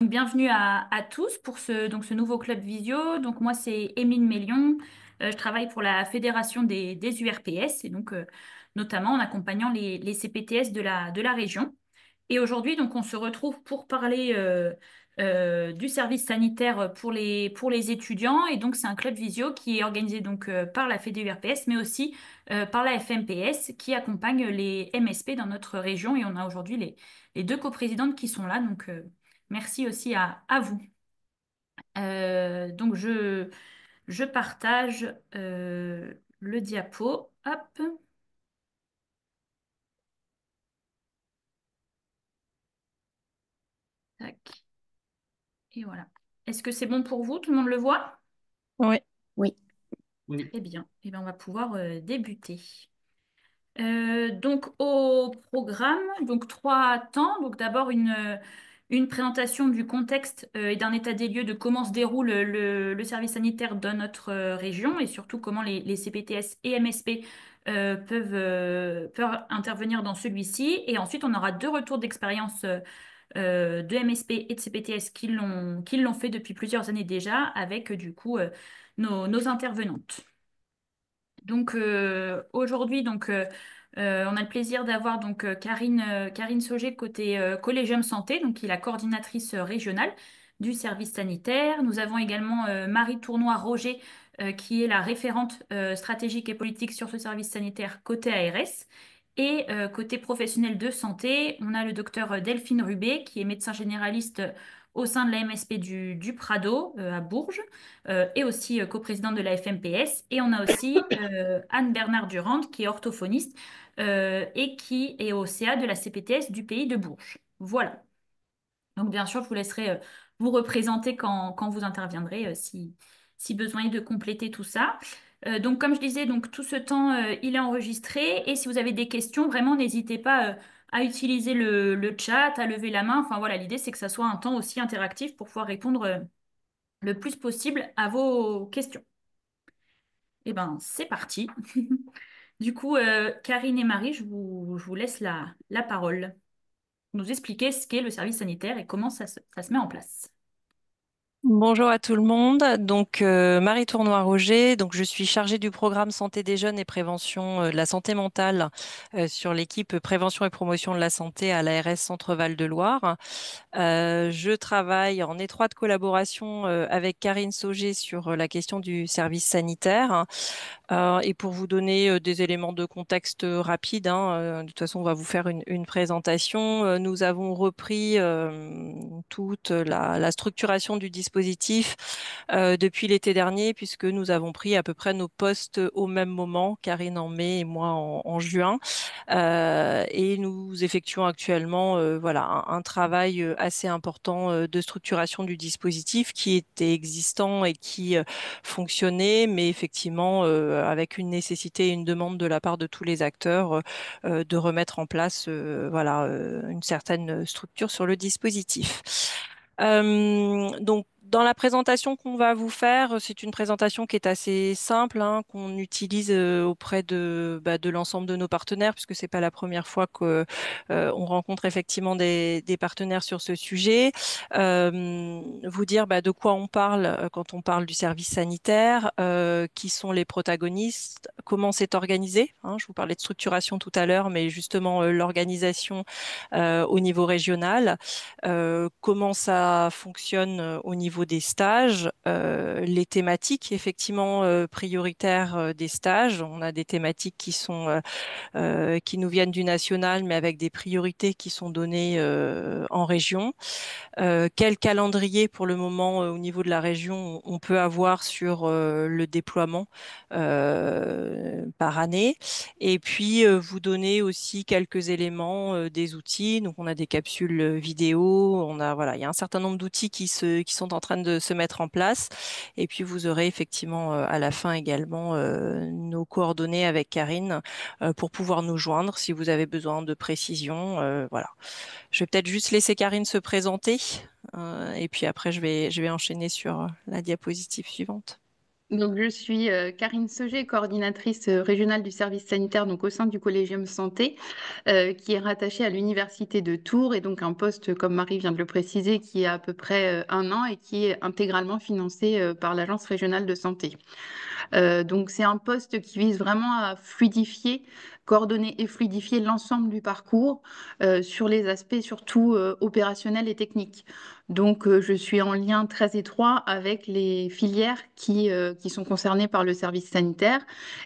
Bienvenue à tous pour ce nouveau club visio. Donc moi c'est Émile Mélion. Je travaille pour la Fédération des URPS et notamment en accompagnant les CPTS de la région. Et aujourd'hui donc on se retrouve pour parler du service sanitaire pour les étudiants. Et donc c'est un club visio qui est organisé par la Fédé URPS mais aussi par la FMPS qui accompagne les MSP dans notre région. Et on a aujourd'hui les deux coprésidentes qui sont là. Merci aussi à vous. Donc, je partage le diapo. Hop, tac, et voilà. Est-ce que c'est bon pour vous? Tout le monde le voit? Oui. Oui. Oui. Très bien. Eh bien, on va pouvoir débuter. Donc au programme, donc trois temps. Donc d'abord une présentation du contexte et d'un état des lieux de comment se déroule le service sanitaire dans notre région et surtout comment les CPTS et MSP peuvent intervenir dans celui-ci. Et ensuite, on aura deux retours d'expérience de MSP et de CPTS qui l'ont fait depuis plusieurs années déjà avec nos intervenantes. Donc aujourd'hui, on a le plaisir d'avoir Karine Sauger côté Collégium Santé, donc qui est la coordinatrice régionale du service sanitaire. Nous avons également Marie Tournoy-Roger, qui est la référente stratégique et politique sur ce service sanitaire côté ARS. Et côté professionnel de santé, on a le docteur Delphine Rubé, qui est médecin généraliste au sein de la MSP du Prado à Bourges et aussi coprésidente de la FMPS. Et on a aussi Anne-Bernard Durand, qui est orthophoniste et qui est au CA de la CPTS du pays de Bourges. Voilà. Donc, bien sûr, je vous laisserai vous représenter quand vous interviendrez si besoin est de compléter tout ça. Donc, comme je disais, donc, tout ce temps, il est enregistré. Et si vous avez des questions, vraiment, n'hésitez pas à utiliser le chat, à lever la main. Enfin, voilà, l'idée, c'est que ça soit un temps aussi interactif pour pouvoir répondre le plus possible à vos questions. Eh ben, c'est parti. Du coup, Karine et Marie, je vous laisse la parole pour nous expliquer ce qu'est le service sanitaire et comment ça se met en place. Bonjour à tout le monde. Donc, Marie Tournoy-Roger. Donc, je suis chargée du programme santé des jeunes et prévention de la santé mentale sur l'équipe prévention et promotion de la santé à l'ARS Centre-Val de Loire. Je travaille en étroite collaboration avec Karine Sauger sur la question du service sanitaire. Et pour vous donner des éléments de contexte rapides, hein, de toute façon, on va vous faire une présentation. Nous avons repris toute la structuration du dispositif depuis l'été dernier, puisque nous avons pris à peu près nos postes au même moment, Karine en mai et moi en juin. Et nous effectuons actuellement voilà, un travail assez important de structuration du dispositif qui était existant et qui fonctionner, mais effectivement avec une nécessité et une demande de la part de tous les acteurs de remettre en place voilà, une certaine structure sur le dispositif. Donc, dans la présentation qu'on va vous faire, c'est une présentation qui est assez simple, hein, qu'on utilise auprès de l'ensemble de nos partenaires, puisque c'est pas la première fois que on rencontre effectivement des partenaires sur ce sujet. Vous dire de quoi on parle quand on parle du service sanitaire, qui sont les protagonistes, comment c'est organisé. Hein, je vous parlais de structuration tout à l'heure, mais justement l'organisation au niveau régional, comment ça fonctionne au niveau des stages, les thématiques effectivement prioritaires des stages. On a des thématiques qui nous viennent du national, mais avec des priorités qui sont données en région. Quel calendrier pour le moment au niveau de la région on peut avoir sur le déploiement par année. Et puis vous donner aussi quelques éléments des outils. Donc on a des capsules vidéo, on a voilà, il y a un certain nombre d'outils qui sont en train de se mettre en place. Et puis vous aurez effectivement à la fin également nos coordonnées avec Karine pour pouvoir nous joindre si vous avez besoin de précision. Voilà. Je vais peut-être juste laisser Karine se présenter et puis après je vais enchaîner sur la diapositive suivante. Donc, je suis Karine Sauger, coordinatrice régionale du service sanitaire donc au sein du Collégium Santé, qui est rattachée à l'Université de Tours et donc un poste, comme Marie vient de le préciser, qui a à peu près 1 an et qui est intégralement financé par l'Agence régionale de santé. Donc c'est un poste qui vise vraiment à fluidifier, coordonner et fluidifier l'ensemble du parcours sur les aspects surtout opérationnels et techniques. Donc je suis en lien très étroit avec les filières qui sont concernées par le service sanitaire,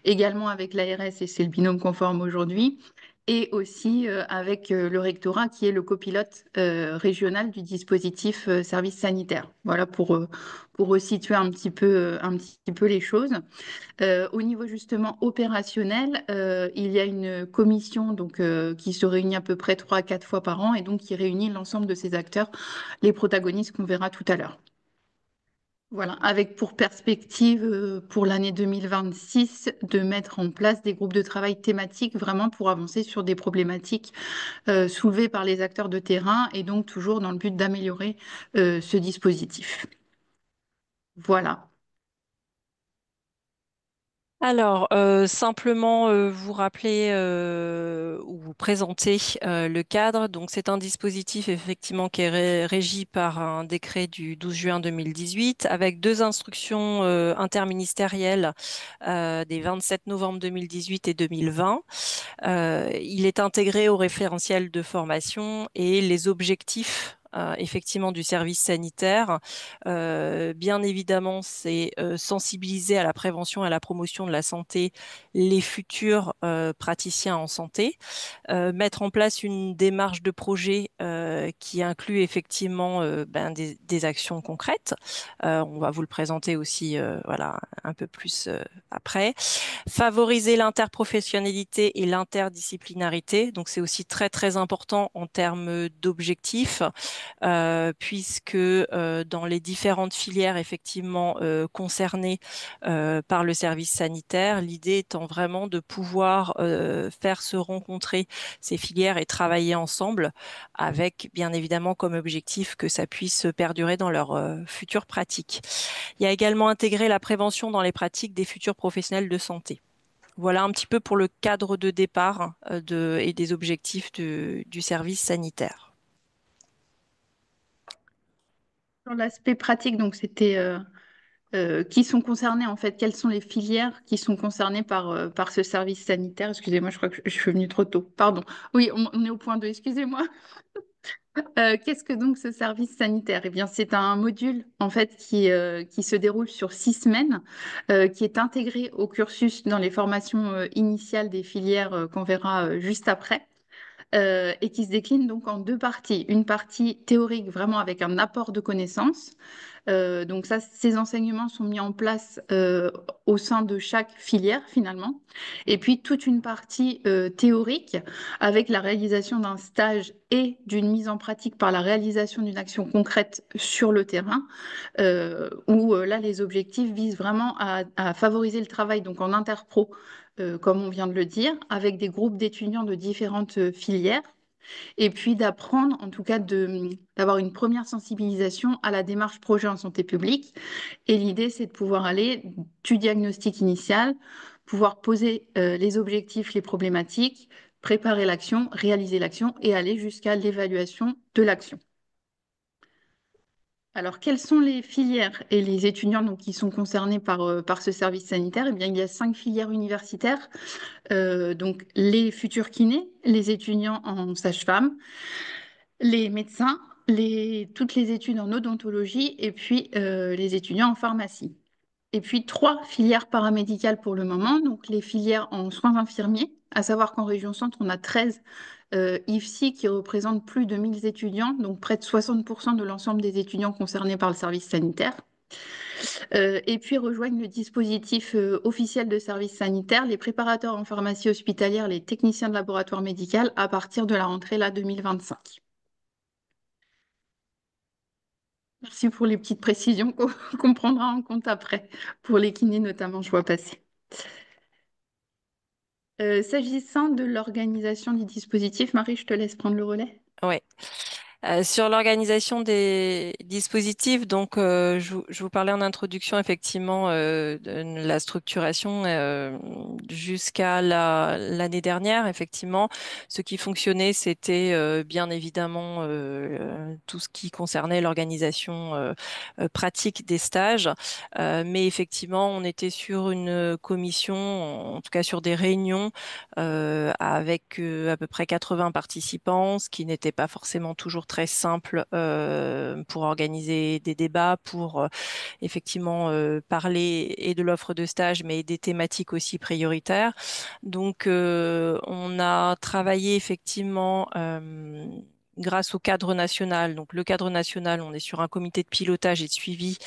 également avec l'ARS et c'est le binôme conforme aujourd'hui. Et aussi avec le rectorat qui est le copilote régional du dispositif service sanitaire. Voilà pour resituer un petit peu les choses. Au niveau justement opérationnel, il y a une commission qui se réunit à peu près 3 à 4 fois par an et donc qui réunit l'ensemble de ces acteurs, les protagonistes qu'on verra tout à l'heure. Voilà, avec pour perspective pour l'année 2026 de mettre en place des groupes de travail thématiques vraiment pour avancer sur des problématiques soulevées par les acteurs de terrain et donc toujours dans le but d'améliorer ce dispositif. Voilà. Alors, simplement vous rappeler ou vous présenter le cadre. Donc, c'est un dispositif effectivement qui est régi par un décret du 12 juin 2018 avec deux instructions interministérielles des 27 novembre 2018 et 2020. Il est intégré au référentiel de formation et les objectifs effectivement du service sanitaire. Bien évidemment, c'est sensibiliser à la prévention et à la promotion de la santé les futurs praticiens en santé, mettre en place une démarche de projet qui inclut effectivement des actions concrètes. On va vous le présenter aussi voilà, un peu plus après. Favoriser l'interprofessionnalité et l'interdisciplinarité. Donc, c'est aussi très, très important en termes d'objectifs, puisque dans les différentes filières effectivement concernées par le service sanitaire, l'idée étant vraiment de pouvoir faire se rencontrer ces filières et travailler ensemble avec bien évidemment comme objectif que ça puisse perdurer dans leurs futures pratiques. Il y a également intégré la prévention dans les pratiques des futurs professionnels de santé. Voilà un petit peu pour le cadre de départ et des objectifs du service sanitaire. Sur l'aspect pratique, donc c'était qui sont concernés en fait, quelles sont les filières qui sont concernées par ce service sanitaire? Excusez-moi, je crois que je suis venue trop tôt. Pardon. Oui, on est au point 2, excusez-moi. Qu'est-ce que donc ce service sanitaire? Eh bien, c'est un module en fait qui se déroule sur 6 semaines, qui est intégré au cursus dans les formations initiales des filières qu'on verra juste après. Et qui se décline donc en deux parties. Une partie théorique, vraiment avec un apport de connaissances. Donc ça, ces enseignements sont mis en place au sein de chaque filière finalement. Et puis toute une partie théorique avec la réalisation d'un stage et d'une mise en pratique par la réalisation d'une action concrète sur le terrain, où là les objectifs visent vraiment à favoriser le travail donc en interpro, comme on vient de le dire, avec des groupes d'étudiants de différentes filières et puis d'apprendre, en tout cas, d'avoir une première sensibilisation à la démarche projet en santé publique. Et l'idée, c'est de pouvoir aller du diagnostic initial, pouvoir poser les objectifs, les problématiques, préparer l'action, réaliser l'action et aller jusqu'à l'évaluation de l'action. Alors, quelles sont les filières et les étudiants donc, qui sont concernés par ce service sanitaire? Eh bien, il y a 5 filières universitaires, donc les futurs kinés, les étudiants en sage-femme, les médecins, toutes les études en odontologie et puis les étudiants en pharmacie. Et puis 3 filières paramédicales pour le moment, donc les filières en soins infirmiers, à savoir qu'en région centre, on a 13 IFSI qui représentent plus de 1000 étudiants, donc près de 60% de l'ensemble des étudiants concernés par le service sanitaire. Et puis rejoignent le dispositif officiel de service sanitaire, les préparateurs en pharmacie hospitalière, les techniciens de laboratoire médical à partir de la rentrée là 2025. Merci pour les petites précisions qu'on prendra en compte après, pour les kinés notamment, je vois passer. S'agissant de l'organisation du dispositif, Marie, je te laisse prendre le relais. Ouais. Sur l'organisation des dispositifs, donc je vous parlais en introduction effectivement de la structuration jusqu'à l'année dernière. Effectivement, ce qui fonctionnait, c'était bien évidemment tout ce qui concernait l'organisation pratique des stages. Mais effectivement, on était sur une commission, en tout cas sur des réunions avec à peu près 80 participants, ce qui n'était pas forcément toujours très simple pour organiser des débats, pour effectivement parler et de l'offre de stage, mais des thématiques aussi prioritaires. Donc, on a travaillé effectivement grâce au cadre national. Donc, le cadre national, on est sur un comité de pilotage et de suivi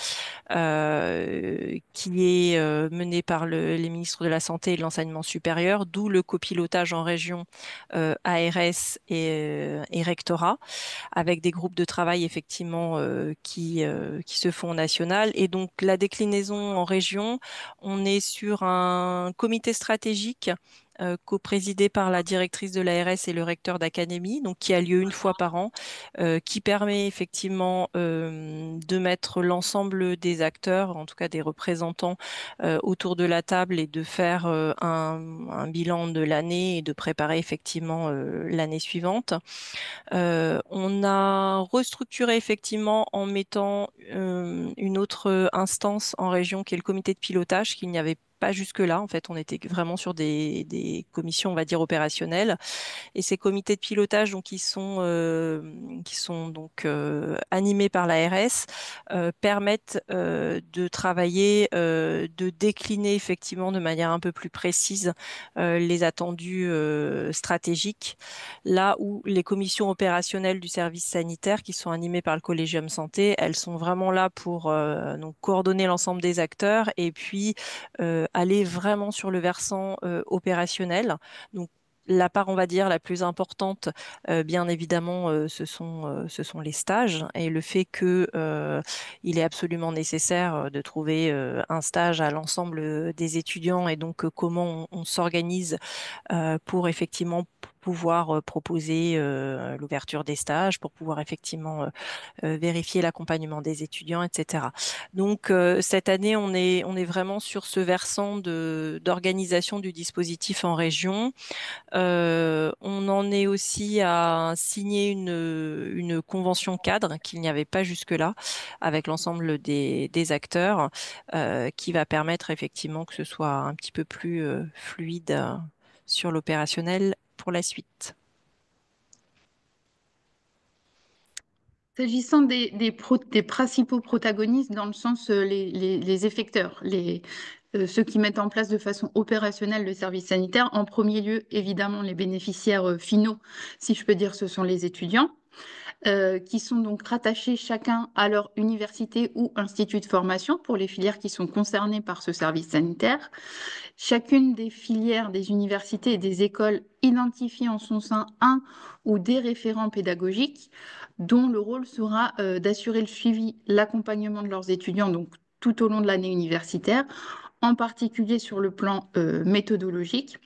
qui est mené par les ministres de la Santé et de l'Enseignement supérieur, d'où le copilotage en région ARS et rectorat, avec des groupes de travail effectivement qui se font au national. Et donc la déclinaison en région, on est sur un comité stratégique coprésidé par la directrice de l'ARS et le recteur d'académie, donc qui a lieu une fois par an, qui permet effectivement de mettre l'ensemble des acteurs, en tout cas des représentants, autour de la table et de faire un bilan de l'année et de préparer effectivement l'année suivante. On a restructuré effectivement en mettant une autre instance en région qui est le comité de pilotage qu'il n'y avait pas jusque-là. En fait, on était vraiment sur des commissions, on va dire, opérationnelles. Et ces comités de pilotage, donc, qui sont donc animés par l'ARS, permettent de travailler, de décliner effectivement de manière un peu plus précise les attendus stratégiques, là où les commissions opérationnelles du service sanitaire, qui sont animées par le Collégium Santé, elles sont vraiment là pour donc coordonner l'ensemble des acteurs et puis aller vraiment sur le versant opérationnel. Donc la part, on va dire, la plus importante, bien évidemment, ce sont les stages et le fait que il est absolument nécessaire de trouver un stage à l'ensemble des étudiants et donc comment on s'organise pour effectivement pouvoir proposer l'ouverture des stages, pour pouvoir effectivement vérifier l'accompagnement des étudiants, etc. Donc cette année, on est vraiment sur ce versant d'organisation du dispositif en région. On en est aussi à signer une convention cadre qu'il n'y avait pas jusque-là avec l'ensemble des acteurs qui va permettre effectivement que ce soit un petit peu plus fluide sur l'opérationnel pour la suite. S'agissant des principaux protagonistes, dans le sens les effecteurs, ceux qui mettent en place de façon opérationnelle le service sanitaire, en premier lieu, évidemment, les bénéficiaires finaux, si je peux dire, ce sont les étudiants, qui sont donc rattachés chacun à leur université ou institut de formation pour les filières qui sont concernées par ce service sanitaire. Chacune des filières, des universités et des écoles identifie en son sein un ou des référents pédagogiques dont le rôle sera d'assurer le suivi, l'accompagnement de leurs étudiants donc tout au long de l'année universitaire, en particulier sur le plan méthodologique,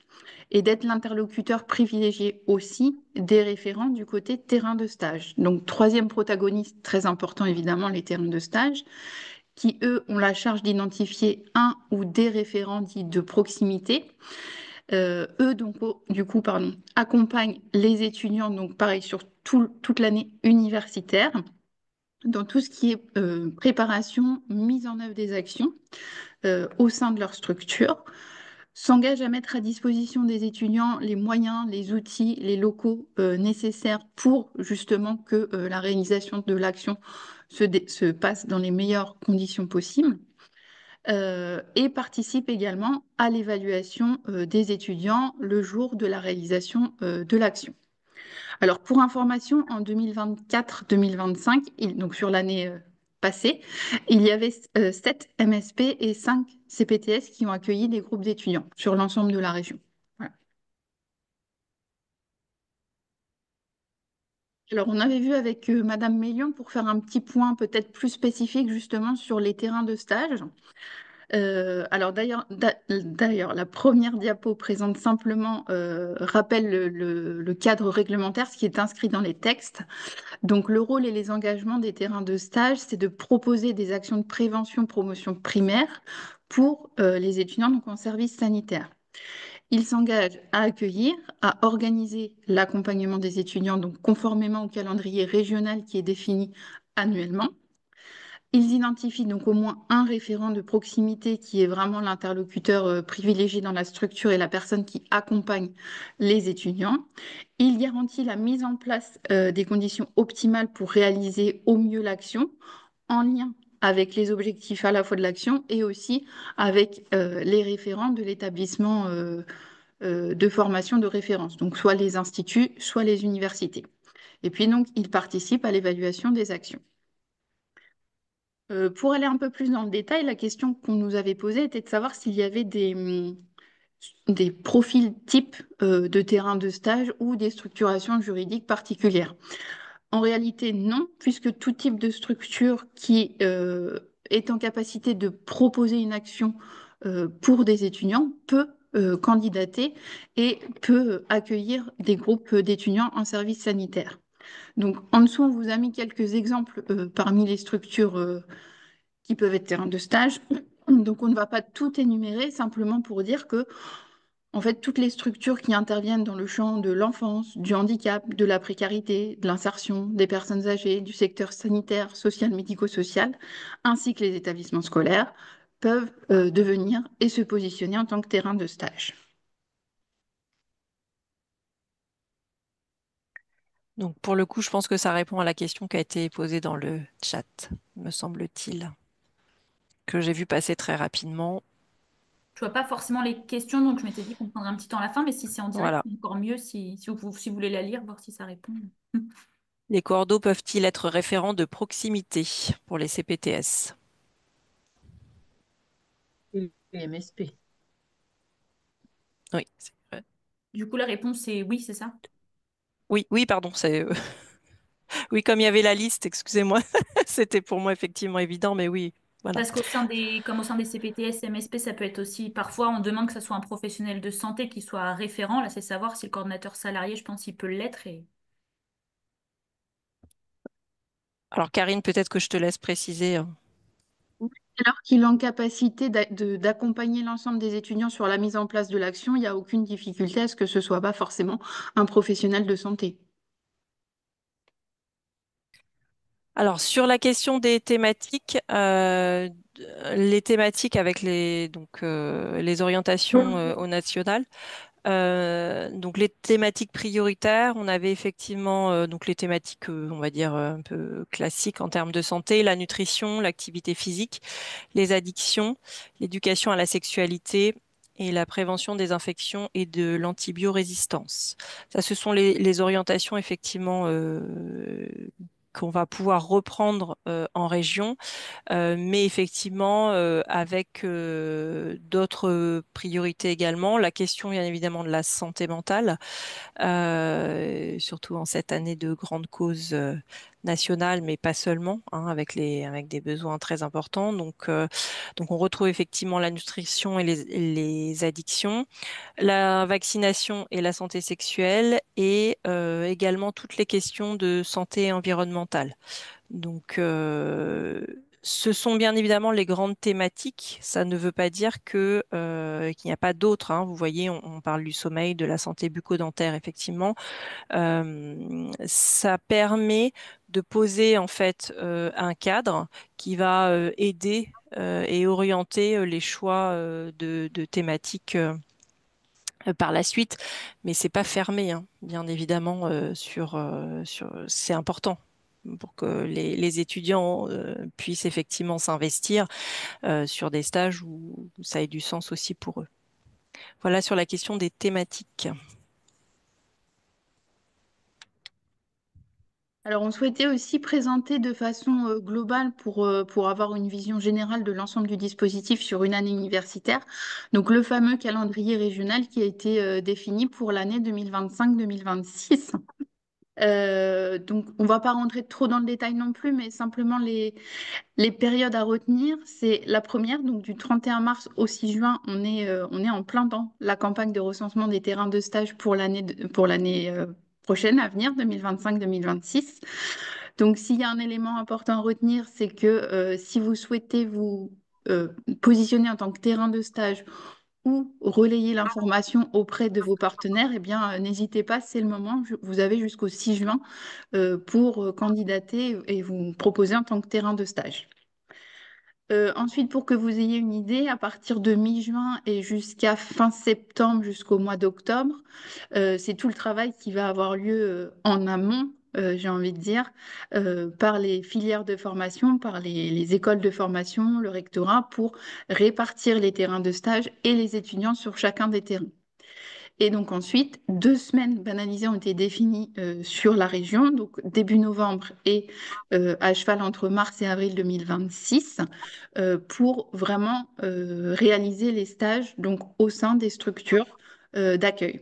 et d'être l'interlocuteur privilégié aussi des référents du côté terrain de stage. Donc troisième protagoniste très important évidemment, les terrains de stage qui, eux, ont la charge d'identifier un ou des référents dits de proximité. Eux, donc, du coup, pardon, accompagnent les étudiants, donc pareil, sur toute l'année universitaire, dans tout ce qui est préparation, mise en œuvre des actions au sein de leur structure, s'engagent à mettre à disposition des étudiants les moyens, les outils, les locaux nécessaires pour justement que la réalisation de l'action se passe dans les meilleures conditions possibles. Et participe également à l'évaluation des étudiants le jour de la réalisation de l'action. Alors, pour information, en 2024-2025, donc sur l'année passée, il y avait 7 MSP et 5 CPTS qui ont accueilli des groupes d'étudiants sur l'ensemble de la région. Voilà. Alors, on avait vu avec Madame Mélion pour faire un petit point peut-être plus spécifique justement sur les terrains de stage. Alors d'ailleurs, la première diapo présente simplement, rappelle le cadre réglementaire, ce qui est inscrit dans les textes. Donc le rôle et les engagements des terrains de stage, c'est de proposer des actions de prévention, promotion primaire pour les étudiants donc en service sanitaire. Ils s'engagent à accueillir, à organiser l'accompagnement des étudiants, donc conformément au calendrier régional qui est défini annuellement. Ils identifient donc au moins un référent de proximité qui est vraiment l'interlocuteur privilégié dans la structure et la personne qui accompagne les étudiants. Il garantit la mise en place des conditions optimales pour réaliser au mieux l'action en lien avec les objectifs à la fois de l'action et aussi avec les référents de l'établissement de formation de référence, donc soit les instituts, soit les universités. Et puis donc, il participe à l'évaluation des actions. Pour aller un peu plus dans le détail, la question qu'on nous avait posée était de savoir s'il y avait des profils types de terrain de stage ou des structurations juridiques particulières. En réalité, non, puisque tout type de structure qui est en capacité de proposer une action pour des étudiants peut candidater et peut accueillir des groupes d'étudiants en service sanitaire. Donc, en dessous, on vous a mis quelques exemples parmi les structures qui peuvent être terrains de stage. Donc, on ne va pas tout énumérer, simplement pour dire que, en fait, toutes les structures qui interviennent dans le champ de l'enfance, du handicap, de la précarité, de l'insertion, des personnes âgées, du secteur sanitaire, social, médico-social, ainsi que les établissements scolaires, peuvent devenir et se positionner en tant que terrain de stage. Donc pour le coup, je pense que ça répond à la question qui a été posée dans le chat, me semble-t-il, que j'ai vu passer très rapidement. Je vois pas forcément les questions, donc je m'étais dit qu'on prendrait un petit temps à la fin, mais si c'est en direct, Voilà. c'est encore mieux si vous voulez la lire, voir si ça répond. Les cordeaux peuvent-ils être référents de proximité pour les CPTS? Et les MSP. Oui, c'est vrai. Du coup, la réponse c'est oui, c'est ça? Oui, oui, pardon, c'est oui, comme il y avait la liste, excusez-moi, c'était pour moi effectivement évident, mais oui, voilà. Parce comme au sein des CPTS, MSP, ça peut être aussi, parfois on demande que ce soit un professionnel de santé qui soit référent. Là, c'est savoir si le coordinateur salarié, je pense, il peut l'être. Alors Karine, peut-être que je te laisse préciser, hein. Alors qu'il est en capacité d'accompagner l'ensemble des étudiants sur la mise en place de l'action, il n'y a aucune difficulté à ce que ce soit pas forcément un professionnel de santé. Alors, sur la question des thématiques, les thématiques avec les orientations au national, donc les thématiques prioritaires, on avait effectivement donc les thématiques, on va dire, un peu classiques en termes de santé, la nutrition, l'activité physique, les addictions, l'éducation à la sexualité et la prévention des infections et de l'antibiorésistance. Ça, ce sont les orientations effectivement qu'on va pouvoir reprendre en région, mais effectivement avec d'autres priorités également. La question, bien évidemment, de la santé mentale, surtout en cette année de grande cause nationale, mais pas seulement, hein, avec des besoins très importants. Donc on retrouve effectivement la nutrition et les addictions, la vaccination et la santé sexuelle, et également toutes les questions de santé environnementale. Donc, ce sont bien évidemment les grandes thématiques. Ça ne veut pas dire qu'il n'y a pas d'autres, hein. Vous voyez, on parle du sommeil, de la santé bucco-dentaire, effectivement. Ça permet de poser en fait un cadre qui va aider et orienter les choix de thématiques par la suite, mais c'est pas fermé, hein, bien évidemment, c'est important pour que les étudiants puissent effectivement s'investir sur des stages où ça ait du sens aussi pour eux. Voilà sur la question des thématiques. Alors, on souhaitait aussi présenter de façon globale pour avoir une vision générale de l'ensemble du dispositif sur une année universitaire. Donc, le fameux calendrier régional qui a été défini pour l'année 2025-2026. Donc, on va pas rentrer trop dans le détail non plus, mais simplement les périodes à retenir, c'est la première, donc du 31 mars au 6 juin, on est en plein dans la campagne de recensement des terrains de stage pour l'année prochaine à venir, 2025-2026. Donc, s'il y a un élément important à retenir, c'est que si vous souhaitez vous euh, positionner en tant que terrain de stage ou relayer l'information auprès de vos partenaires, eh bien, n'hésitez pas, c'est le moment. Vous avez jusqu'au 6 juin pour candidater et vous proposer en tant que terrain de stage. Ensuite, pour que vous ayez une idée, à partir de mi-juin et jusqu'à fin septembre, jusqu'au mois d'octobre, c'est tout le travail qui va avoir lieu en amont, j'ai envie de dire, par les filières de formation, par les écoles de formation, le rectorat, pour répartir les terrains de stage et les étudiants sur chacun des terrains. Et donc ensuite, 2 semaines banalisées ont été définies sur la région, donc début novembre et à cheval entre mars et avril 2026, pour vraiment réaliser les stages donc, au sein des structures d'accueil.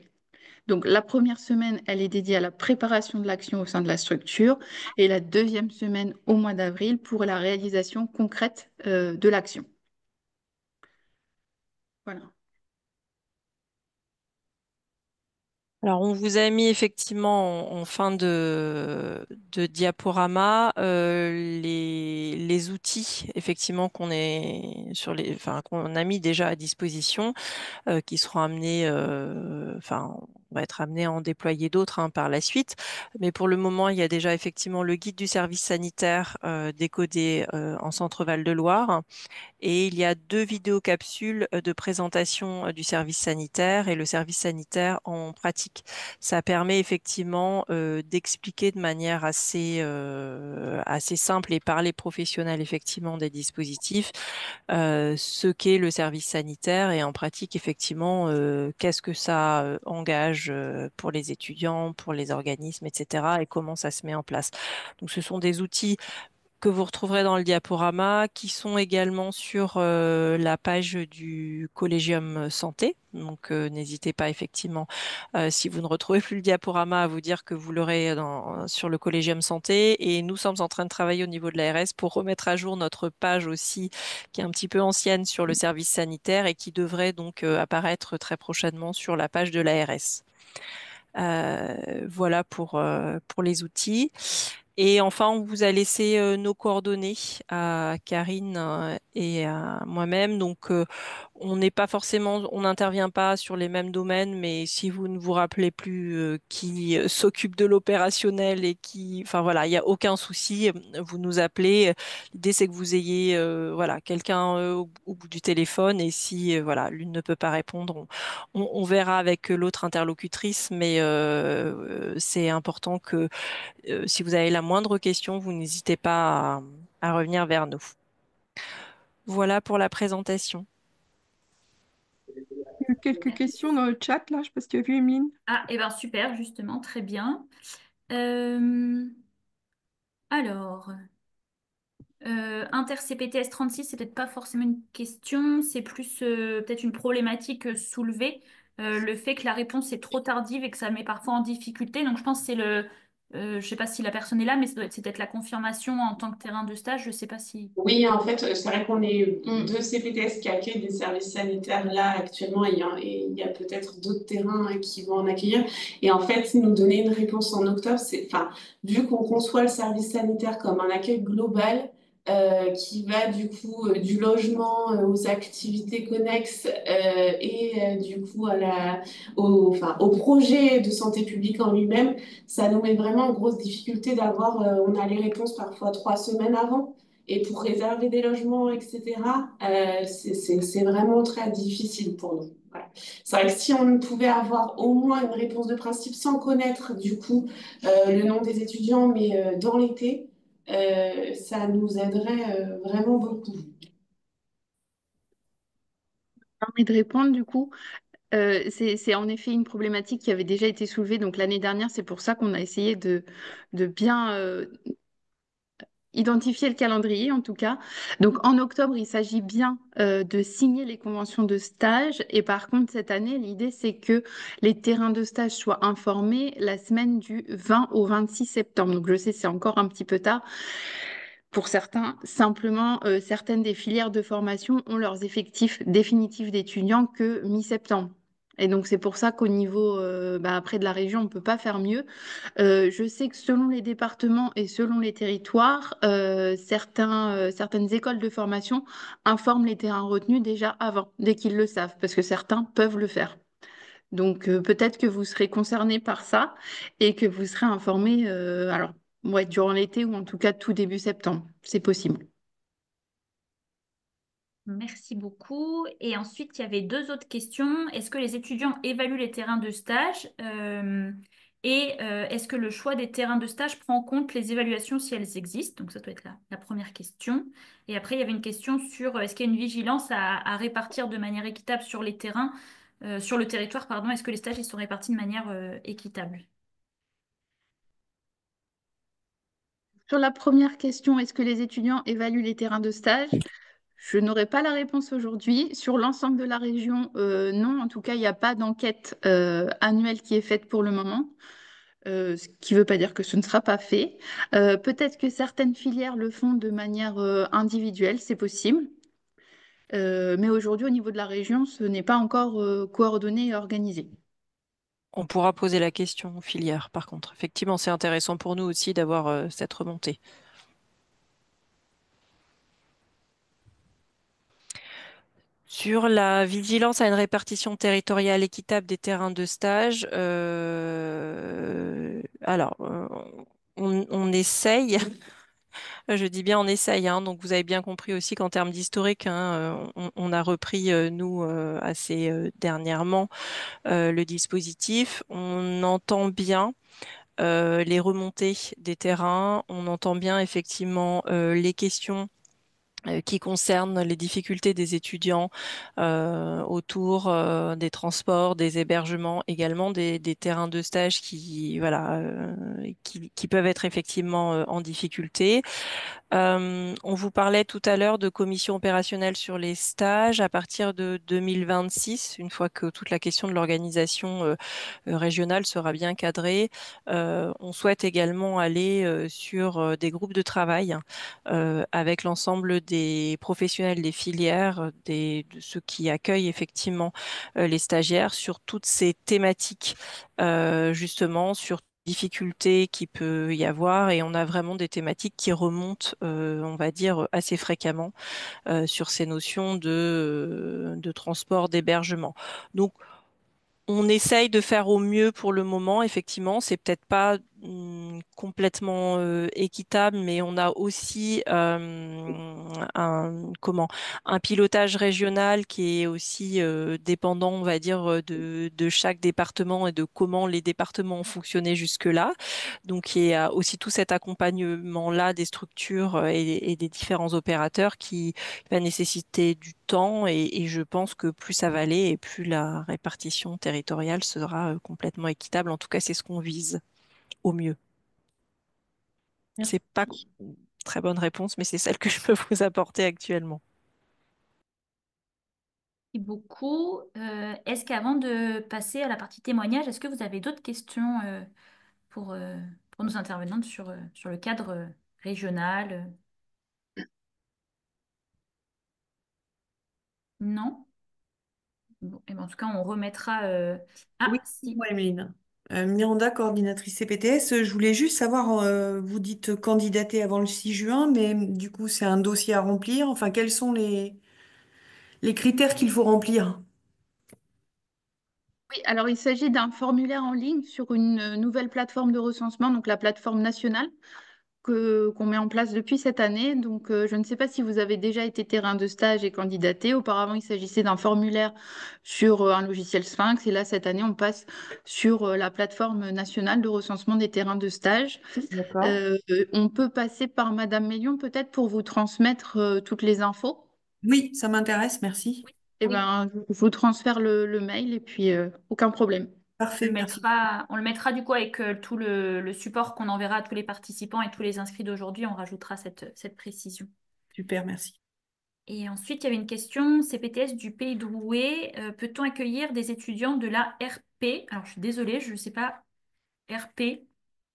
Donc la première semaine, elle est dédiée à la préparation de l'action au sein de la structure et la deuxième semaine au mois d'avril pour la réalisation concrète de l'action. Voilà. Alors, on vous a mis effectivement en fin de diaporama les outils effectivement qu'on a mis déjà à disposition, qui seront amenés, on va être amené à en déployer d'autres par la suite. Mais pour le moment, il y a déjà effectivement le guide du service sanitaire décodé en Centre Val de Loire. Et il y a 2 vidéocapsules de présentation du service sanitaire et le service sanitaire en pratique. Ça permet effectivement d'expliquer de manière assez simple et par les professionnels effectivement des dispositifs ce qu'est le service sanitaire et en pratique effectivement qu'est-ce que ça engage pour les étudiants, pour les organismes, etc. et comment ça se met en place. Donc ce sont des outils que vous retrouverez dans le diaporama, qui sont également sur la page du Collégium Santé. Donc, n'hésitez pas effectivement, si vous ne retrouvez plus le diaporama, à vous dire que vous l'aurez sur le Collégium Santé. Et nous sommes en train de travailler au niveau de l'ARS pour remettre à jour notre page aussi, qui est un petit peu ancienne sur le service sanitaire et qui devrait donc apparaître très prochainement sur la page de l'ARS. Voilà pour les outils. Et enfin, on vous a laissé nos coordonnées à Karine et à moi-même. Donc, on n'est pas forcément, on n'intervient pas sur les mêmes domaines, mais si vous ne vous rappelez plus qui s'occupe de l'opérationnel et qui, enfin voilà, il n'y a aucun souci. Vous nous appelez. L'idée, c'est que vous ayez, voilà, quelqu'un au bout du téléphone. Et si, voilà, l'une ne peut pas répondre, on verra avec l'autre interlocutrice. Mais c'est important que si vous avez la moindre question, vous n'hésitez pas à revenir vers nous. Voilà pour la présentation. Il y a eu quelques questions dans le chat, là, je sais pas si tu as vu, Emeline. Ah, et ben super, justement, très bien. Euh, alors, Inter-CPTS 36, c'est peut-être pas forcément une question, c'est plus peut-être une problématique soulevée. Le fait que la réponse est trop tardive et que ça met parfois en difficulté. Donc je pense que c'est je sais pas si la personne est là, mais c'est peut-être la confirmation en tant que terrain de stage. Je sais pas si. Oui, en fait, c'est vrai qu'on est deux CPTS qui accueillent des services sanitaires là actuellement et il y a peut-être d'autres terrains qui vont en accueillir. Et en fait, nous donner une réponse en octobre, enfin, vu qu'on conçoit le service sanitaire comme un accueil global qui va du coup du logement aux activités connexes du coup au projet de santé publique en lui-même, ça nous met vraiment en grosse difficulté d'avoir, on a les réponses parfois 3 semaines avant. Et pour réserver des logements, etc., c'est vraiment très difficile pour nous. Voilà. C'est vrai que si on pouvait avoir au moins une réponse de principe sans connaître du coup le nom des étudiants, mais dans l'été, ça nous aiderait vraiment beaucoup. Permet de répondre du coup. C'est en effet une problématique qui avait déjà été soulevée donc l'année dernière. C'est pour ça qu'on a essayé de bien identifier le calendrier en tout cas. Donc en octobre, il s'agit bien de signer les conventions de stage. Et par contre, cette année, l'idée, c'est que les terrains de stage soient informés la semaine du 20 au 26 septembre. Donc je sais, c'est encore un petit peu tard pour certains. Simplement, certaines des filières de formation ont leurs effectifs définitifs d'étudiants que mi-septembre. Et donc, c'est pour ça qu'au niveau après de la région, on ne peut pas faire mieux. Je sais que selon les départements et selon les territoires, certaines écoles de formation informent les terrains retenus déjà avant, dès qu'ils le savent, parce que certains peuvent le faire. Donc peut-être que vous serez concerné par ça et que vous serez informé, alors ouais, durant l'été ou en tout cas tout début septembre. C'est possible. Merci beaucoup. Et ensuite, il y avait deux autres questions. Est-ce que les étudiants évaluent les terrains de stage? Est-ce que le choix des terrains de stage prend en compte les évaluations si elles existent? Donc ça doit être la première question. Et après, il y avait une question sur est-ce qu'il y a une vigilance à répartir de manière équitable sur les terrains, sur le territoire, pardon. Est-ce que les stages ils sont répartis de manière équitable? Sur la première question, est-ce que les étudiants évaluent les terrains de stage? Je n'aurai pas la réponse aujourd'hui. Sur l'ensemble de la région, non. En tout cas, il n'y a pas d'enquête annuelle qui est faite pour le moment. Ce qui ne veut pas dire que ce ne sera pas fait. Peut-être que certaines filières le font de manière individuelle, c'est possible. Mais aujourd'hui, au niveau de la région, ce n'est pas encore coordonné et organisé. On pourra poser la question aux filières, par contre. Effectivement, c'est intéressant pour nous aussi d'avoir cette remontée. Sur la vigilance à une répartition territoriale équitable des terrains de stage, on essaye, je dis bien on essaye, hein, donc vous avez bien compris aussi qu'en termes d'historique, hein, on a repris, nous, assez dernièrement, le dispositif. On entend bien les remontées des terrains, on entend bien effectivement les questions qui concerne les difficultés des étudiants autour des transports, des hébergements, également des terrains de stage qui peuvent être effectivement en difficulté. On vous parlait tout à l'heure de commission opérationnelle sur les stages à partir de 2026, une fois que toute la question de l'organisation régionale sera bien cadrée. On souhaite également aller sur des groupes de travail avec l'ensemble des professionnels des filières, de ceux qui accueillent effectivement les stagiaires sur toutes ces thématiques, justement sur difficultés qu'il peut y avoir, et on a vraiment des thématiques qui remontent, on va dire, assez fréquemment sur ces notions de transport, d'hébergement. Donc, on essaye de faire au mieux pour le moment, effectivement. C'est peut-être pas complètement équitable, mais on a aussi un pilotage régional qui est aussi dépendant, on va dire, de chaque département et de comment les départements ont fonctionné jusque-là. Donc, il y a aussi tout cet accompagnement-là des structures et des différents opérateurs qui va nécessiter du temps, et je pense que plus ça va aller et plus la répartition territoriale sera complètement équitable. En tout cas, c'est ce qu'on vise au mieux. C'est pas Merci. une très bonne réponse, mais c'est celle que je peux vous apporter actuellement. Merci beaucoup. Est-ce qu'avant de passer à la partie témoignage, est-ce que vous avez d'autres questions pour, euh, pour nos intervenantes sur le cadre régional? Non? Bon, eh ben, en tout cas, on remettra. Ah, Oui, si. moi, Emeline. Miranda, coordinatrice CPTS. Je voulais juste savoir, vous dites candidater avant le 6 juin, mais du coup, c'est un dossier à remplir. Enfin, quels sont les critères qu'il faut remplir? Oui, alors il s'agit d'un formulaire en ligne sur une nouvelle plateforme de recensement, donc la plateforme nationale qu'on met en place depuis cette année. Donc, je ne sais pas si vous avez déjà été terrain de stage et candidaté. Auparavant, il s'agissait d'un formulaire sur un logiciel Sphinx. Et là, cette année, on passe sur la plateforme nationale de recensement des terrains de stage. D'accord. Euh, on peut passer par Madame Mélion peut-être pour vous transmettre toutes les infos. Oui, ça m'intéresse, merci. Eh Oui. ben, je vous transfère le mail et puis aucun problème. Parfait, merci. On le mettra du coup avec tout le support qu'on enverra à tous les participants et tous les inscrits d'aujourd'hui. On rajoutera cette précision. Super, merci. Et ensuite, il y avait une question, CPTS du Pays de Roubaix, peut-on accueillir des étudiants de la RP? Alors, je suis désolée, je ne sais pas, RP,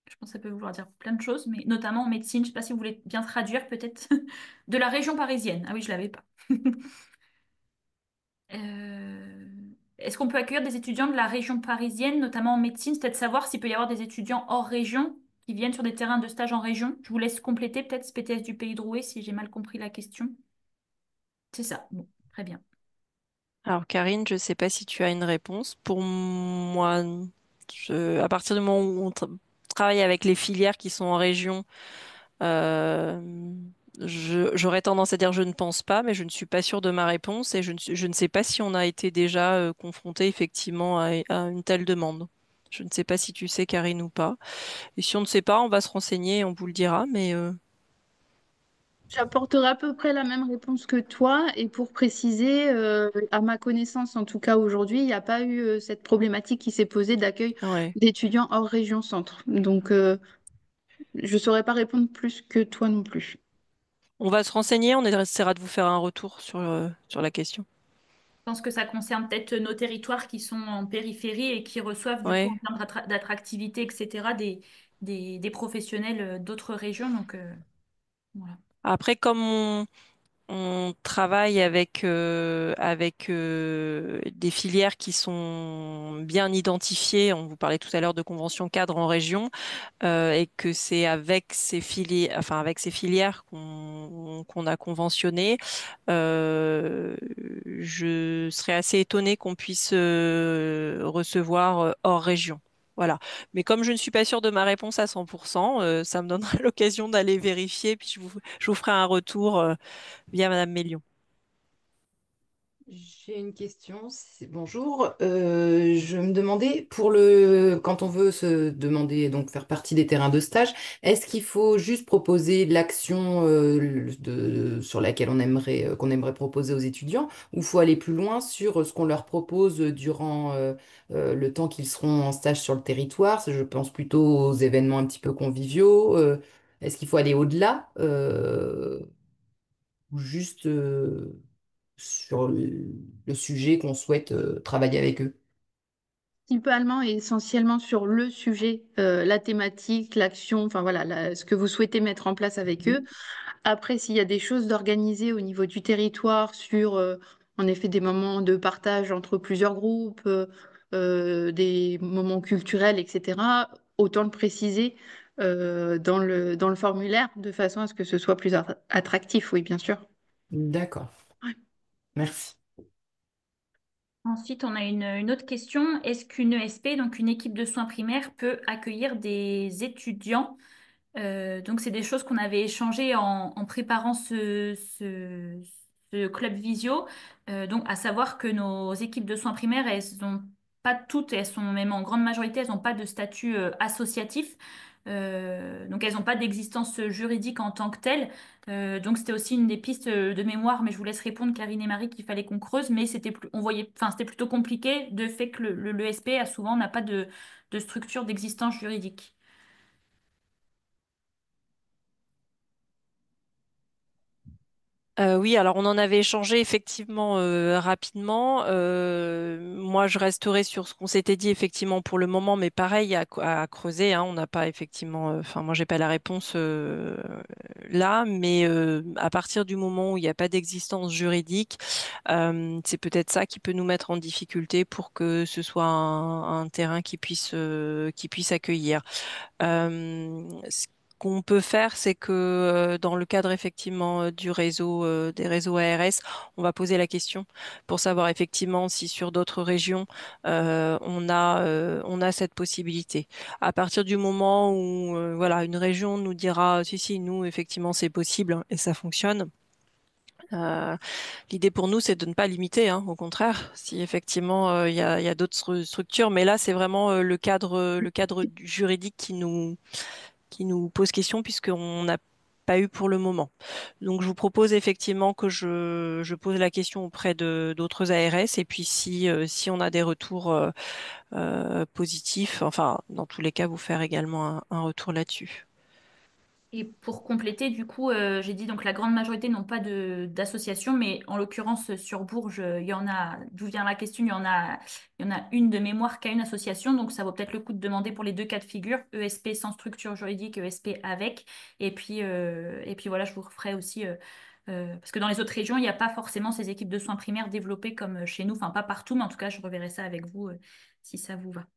je pense que ça peut vouloir dire plein de choses, mais notamment en médecine, je ne sais pas si vous voulez bien traduire peut-être, de la région parisienne. Ah oui, je ne l'avais pas. Euh, Est-ce qu'on peut accueillir des étudiants de la région parisienne, notamment en médecine? C'est peut-être savoir s'il peut y avoir des étudiants hors région qui viennent sur des terrains de stage en région. Je vous laisse compléter peut-être CPTS du Pays de Roubaix si j'ai mal compris la question. C'est ça, bon, très bien. Alors, Karine, je ne sais pas si tu as une réponse. Pour moi, à partir du moment où on travaille avec les filières qui sont en région, euh, j'aurais tendance à dire je ne pense pas, mais je ne suis pas sûre de ma réponse et je ne sais pas si on a été déjà confronté effectivement à une telle demande. Je ne sais pas si tu sais, Karine, ou pas. Et si on ne sait pas, on va se renseigner et on vous le dira, mais J'apporterai à peu près la même réponse que toi. Et pour préciser, à ma connaissance, en tout cas aujourd'hui, il n'y a pas eu cette problématique qui s'est posée d'accueil ouais. d'étudiants hors région centre. Donc, je ne saurais pas répondre plus que toi non plus. On va se renseigner, on essaiera de vous faire un retour sur la question. Je pense que ça concerne peut-être nos territoires qui sont en périphérie et qui reçoivent du coup en Ouais. termes d'attractivité, etc., des professionnels d'autres régions. Donc voilà. Après, comme on travaille avec des filières qui sont bien identifiées. On vous parlait tout à l'heure de convention cadre en région, et que c'est avec ces filières, enfin avec ces filières qu'on a conventionné. Je serais assez étonnée qu'on puisse recevoir hors région. Voilà. Mais comme je ne suis pas sûre de ma réponse à 100%, ça me donnera l'occasion d'aller vérifier, puis je vous ferai un retour via Madame Mélion. J'ai une question. Bonjour. Je me demandais quand on veut se demander donc faire partie des terrains de stage, est-ce qu'il faut juste proposer l'action sur laquelle qu'on aimerait proposer aux étudiants, ou faut aller plus loin sur ce qu'on leur propose durant le temps qu'ils seront en stage sur le territoire? Je pense plutôt aux événements un petit peu conviviaux. Est-ce qu'il faut aller au-delà ou juste sur le sujet qu'on souhaite travailler avec eux. Principalement et essentiellement sur le sujet, la thématique, l'action, enfin voilà, ce que vous souhaitez mettre en place avec eux. Mhm. Après, s'il y a des choses d'organiser au niveau du territoire sur, en effet, des moments de partage entre plusieurs groupes, des moments culturels, etc., autant le préciser dans le formulaire de façon à ce que ce soit plus attractif, oui, bien sûr. D'accord, merci. Ensuite, on a une autre question. Est-ce qu'une ESP, donc une équipe de soins primaires, peut accueillir des étudiants? Donc, c'est des choses qu'on avait échangées en préparant ce club visio. Donc, à savoir que nos équipes de soins primaires, elles ont pas toutes, elles sont même en grande majorité, elles n'ont pas de statut associatif. Donc, elles n'ont pas d'existence juridique en tant que telle. Donc, c'était aussi une des pistes de mémoire, mais je vous laisse répondre, Karine et Marie, qu'il fallait qu'on creuse, mais on voyait, enfin, c'était plutôt compliqué de fait que l'ESP a souvent n'a pas de structure d'existence juridique. Oui, alors on en avait échangé effectivement rapidement. Moi, je resterai sur ce qu'on s'était dit effectivement pour le moment, mais pareil à creuser, hein. On n'a pas effectivement, enfin moi j'ai pas la réponse là, mais à partir du moment où il n'y a pas d'existence juridique, c'est peut-être ça qui peut nous mettre en difficulté pour que ce soit un terrain qui puisse accueillir. Ce qu'on peut faire, c'est que dans le cadre effectivement du réseau, des réseaux ARS, on va poser la question pour savoir effectivement si sur d'autres régions on a cette possibilité. À partir du moment où voilà une région nous dira si si nous effectivement c'est possible et ça fonctionne. euh, L'idée pour nous, c'est de ne pas limiter, hein, au contraire, si effectivement il y a d'autres structures, mais là, c'est vraiment le cadre juridique qui nous pose question, puisqu'on n'a pas eu pour le moment. Donc, je vous propose effectivement que je pose la question auprès de d'autres ARS et puis si on a des retours positifs, enfin, dans tous les cas, vous faire également un retour là-dessus. Et pour compléter, du coup, j'ai dit donc la grande majorité n'ont pas d'association, mais en l'occurrence sur Bourges, il y en a, d'où vient la question, il y en a une de mémoire qui a une association, donc ça vaut peut-être le coup de demander pour les deux cas de figure, ESP sans structure juridique, ESP avec. Et puis voilà, je vous referai aussi, parce que dans les autres régions, il n'y a pas forcément ces équipes de soins primaires développées comme chez nous, enfin pas partout, mais en tout cas, je reverrai ça avec vous si ça vous va.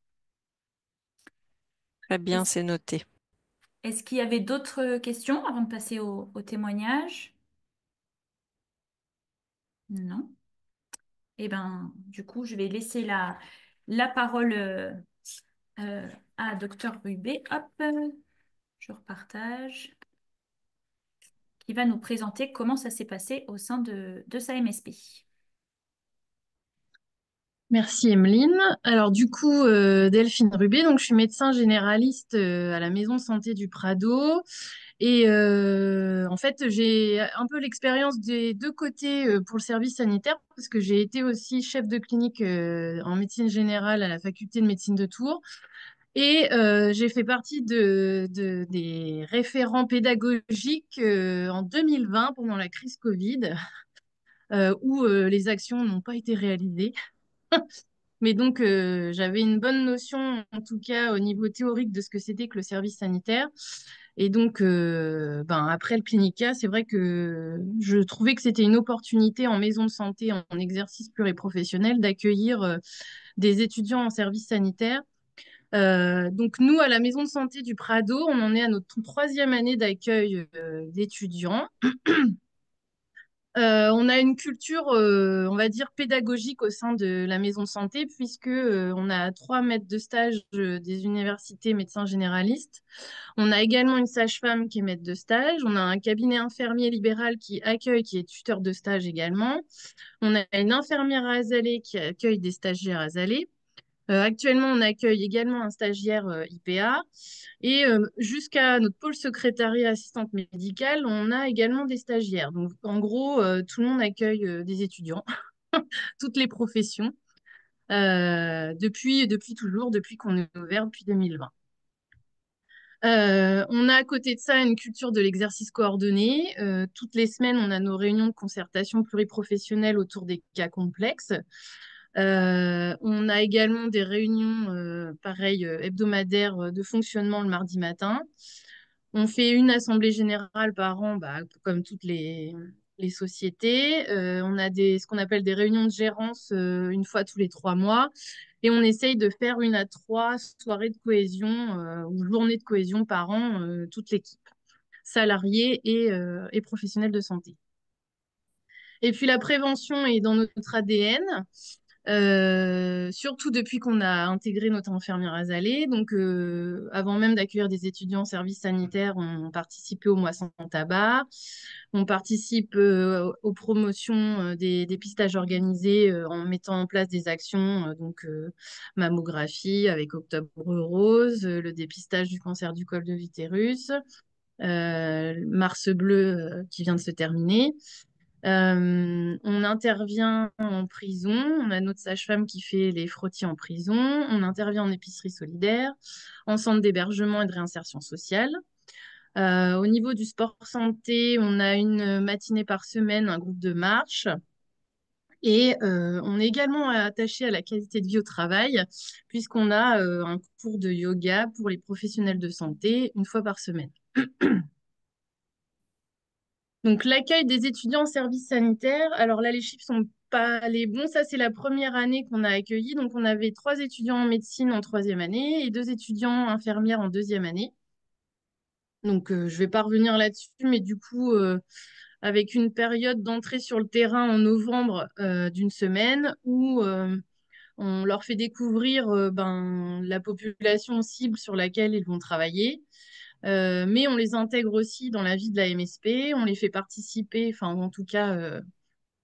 Très bien, Est-ce, c'est noté. est-ce qu'il y avait d'autres questions avant de passer au témoignage? Non. Eh ben, du coup, je vais laisser la parole euh, à Docteur Rubé. Hop, je repartage. Qui va nous présenter comment ça s'est passé au sein de sa MSP. Merci Emeline. Alors du coup, Delphine Rubé, donc je suis médecin généraliste à la maison de santé du Prado. Et en fait, j'ai un peu l'expérience des deux côtés pour le service sanitaire, parce que j'ai été aussi chef de clinique en médecine générale à la faculté de médecine de Tours. Et j'ai fait partie des référents pédagogiques en 2020 pendant la crise Covid, où les actions n'ont pas été réalisées. Mais donc, j'avais une bonne notion, en tout cas au niveau théorique, de ce que c'était que le service sanitaire. Et donc, après le clinica, c'est vrai que je trouvais que c'était une opportunité en maison de santé, en exercice pluriprofessionnel, d'accueillir des étudiants en service sanitaire. Donc, nous, à la maison de santé du Prado, on en est à notre troisième année d'accueil d'étudiants. On a une culture, on va dire, pédagogique au sein de la maison de santé, puisque on a 3 maîtres de stage des universités médecins généralistes. On a également une sage-femme qui est maître de stage. On a un cabinet infirmier libéral qui accueille, qui est tuteur de stage également. On a une infirmière à Azalée qui accueille des stagiaires à Azalée. Actuellement, on accueille également un stagiaire IPA. Et jusqu'à notre pôle secrétariat assistante médicale, on a également des stagiaires. Donc, en gros, tout le monde accueille des étudiants, toutes les professions, depuis toujours, depuis qu'on est ouvert, depuis 2020. On a à côté de ça une culture de l'exercice coordonné. Toutes les semaines, on a nos réunions de concertation pluriprofessionnelle autour des cas complexes. On a également des réunions, pareil, hebdomadaires de fonctionnement le mardi matin. On fait une assemblée générale par an, comme toutes les sociétés. On a ce qu'on appelle des réunions de gérance une fois tous les 3 mois. Et on essaye de faire 1 à 3 soirées de cohésion ou journées de cohésion par an, toute l'équipe, salariés et professionnels de santé. Et puis la prévention est dans notre ADN. Surtout depuis qu'on a intégré notre infirmière Azalée. Donc, avant même d'accueillir des étudiants en service sanitaire, on participait au mois sans tabac. On participe aux promotions des dépistages organisés en mettant en place des actions, mammographie avec Octobre Rose, le dépistage du cancer du col de l'utérus, Mars Bleu qui vient de se terminer. On intervient en prison. On a notre sage-femme qui fait les frottis en prison. On intervient en épicerie solidaire, en centre d'hébergement et de réinsertion sociale. Au niveau du sport santé, on a une matinée par semaine, un groupe de marche. Et on est également attaché à la qualité de vie au travail, puisqu'on a un cours de yoga pour les professionnels de santé 1 fois par semaine. Donc, l'accueil des étudiants en service sanitaire. Alors là, les chiffres sont pas les bons. Ça, c'est la première année qu'on a accueilli. Donc, on avait 3 étudiants en médecine en troisième année et 2 étudiants infirmières en deuxième année. Donc, je vais pas revenir là-dessus, mais du coup, avec une période d'entrée sur le terrain en novembre d'1 semaine où on leur fait découvrir la population cible sur laquelle ils vont travailler. Mais on les intègre aussi dans la vie de la MSP, on les fait participer, enfin en tout cas,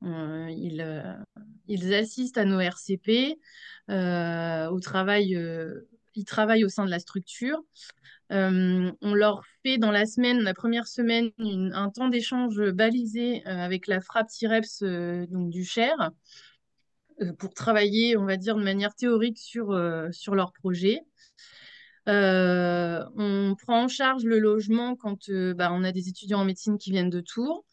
ils assistent à nos RCP, au travail, ils travaillent au sein de la structure. On leur fait dans la semaine, la première semaine, un temps d'échange balisé avec la FRAP TIREPS donc du Cher pour travailler, on va dire, de manière théorique sur leur projet. On prend en charge le logement quand on a des étudiants en médecine qui viennent de Tours.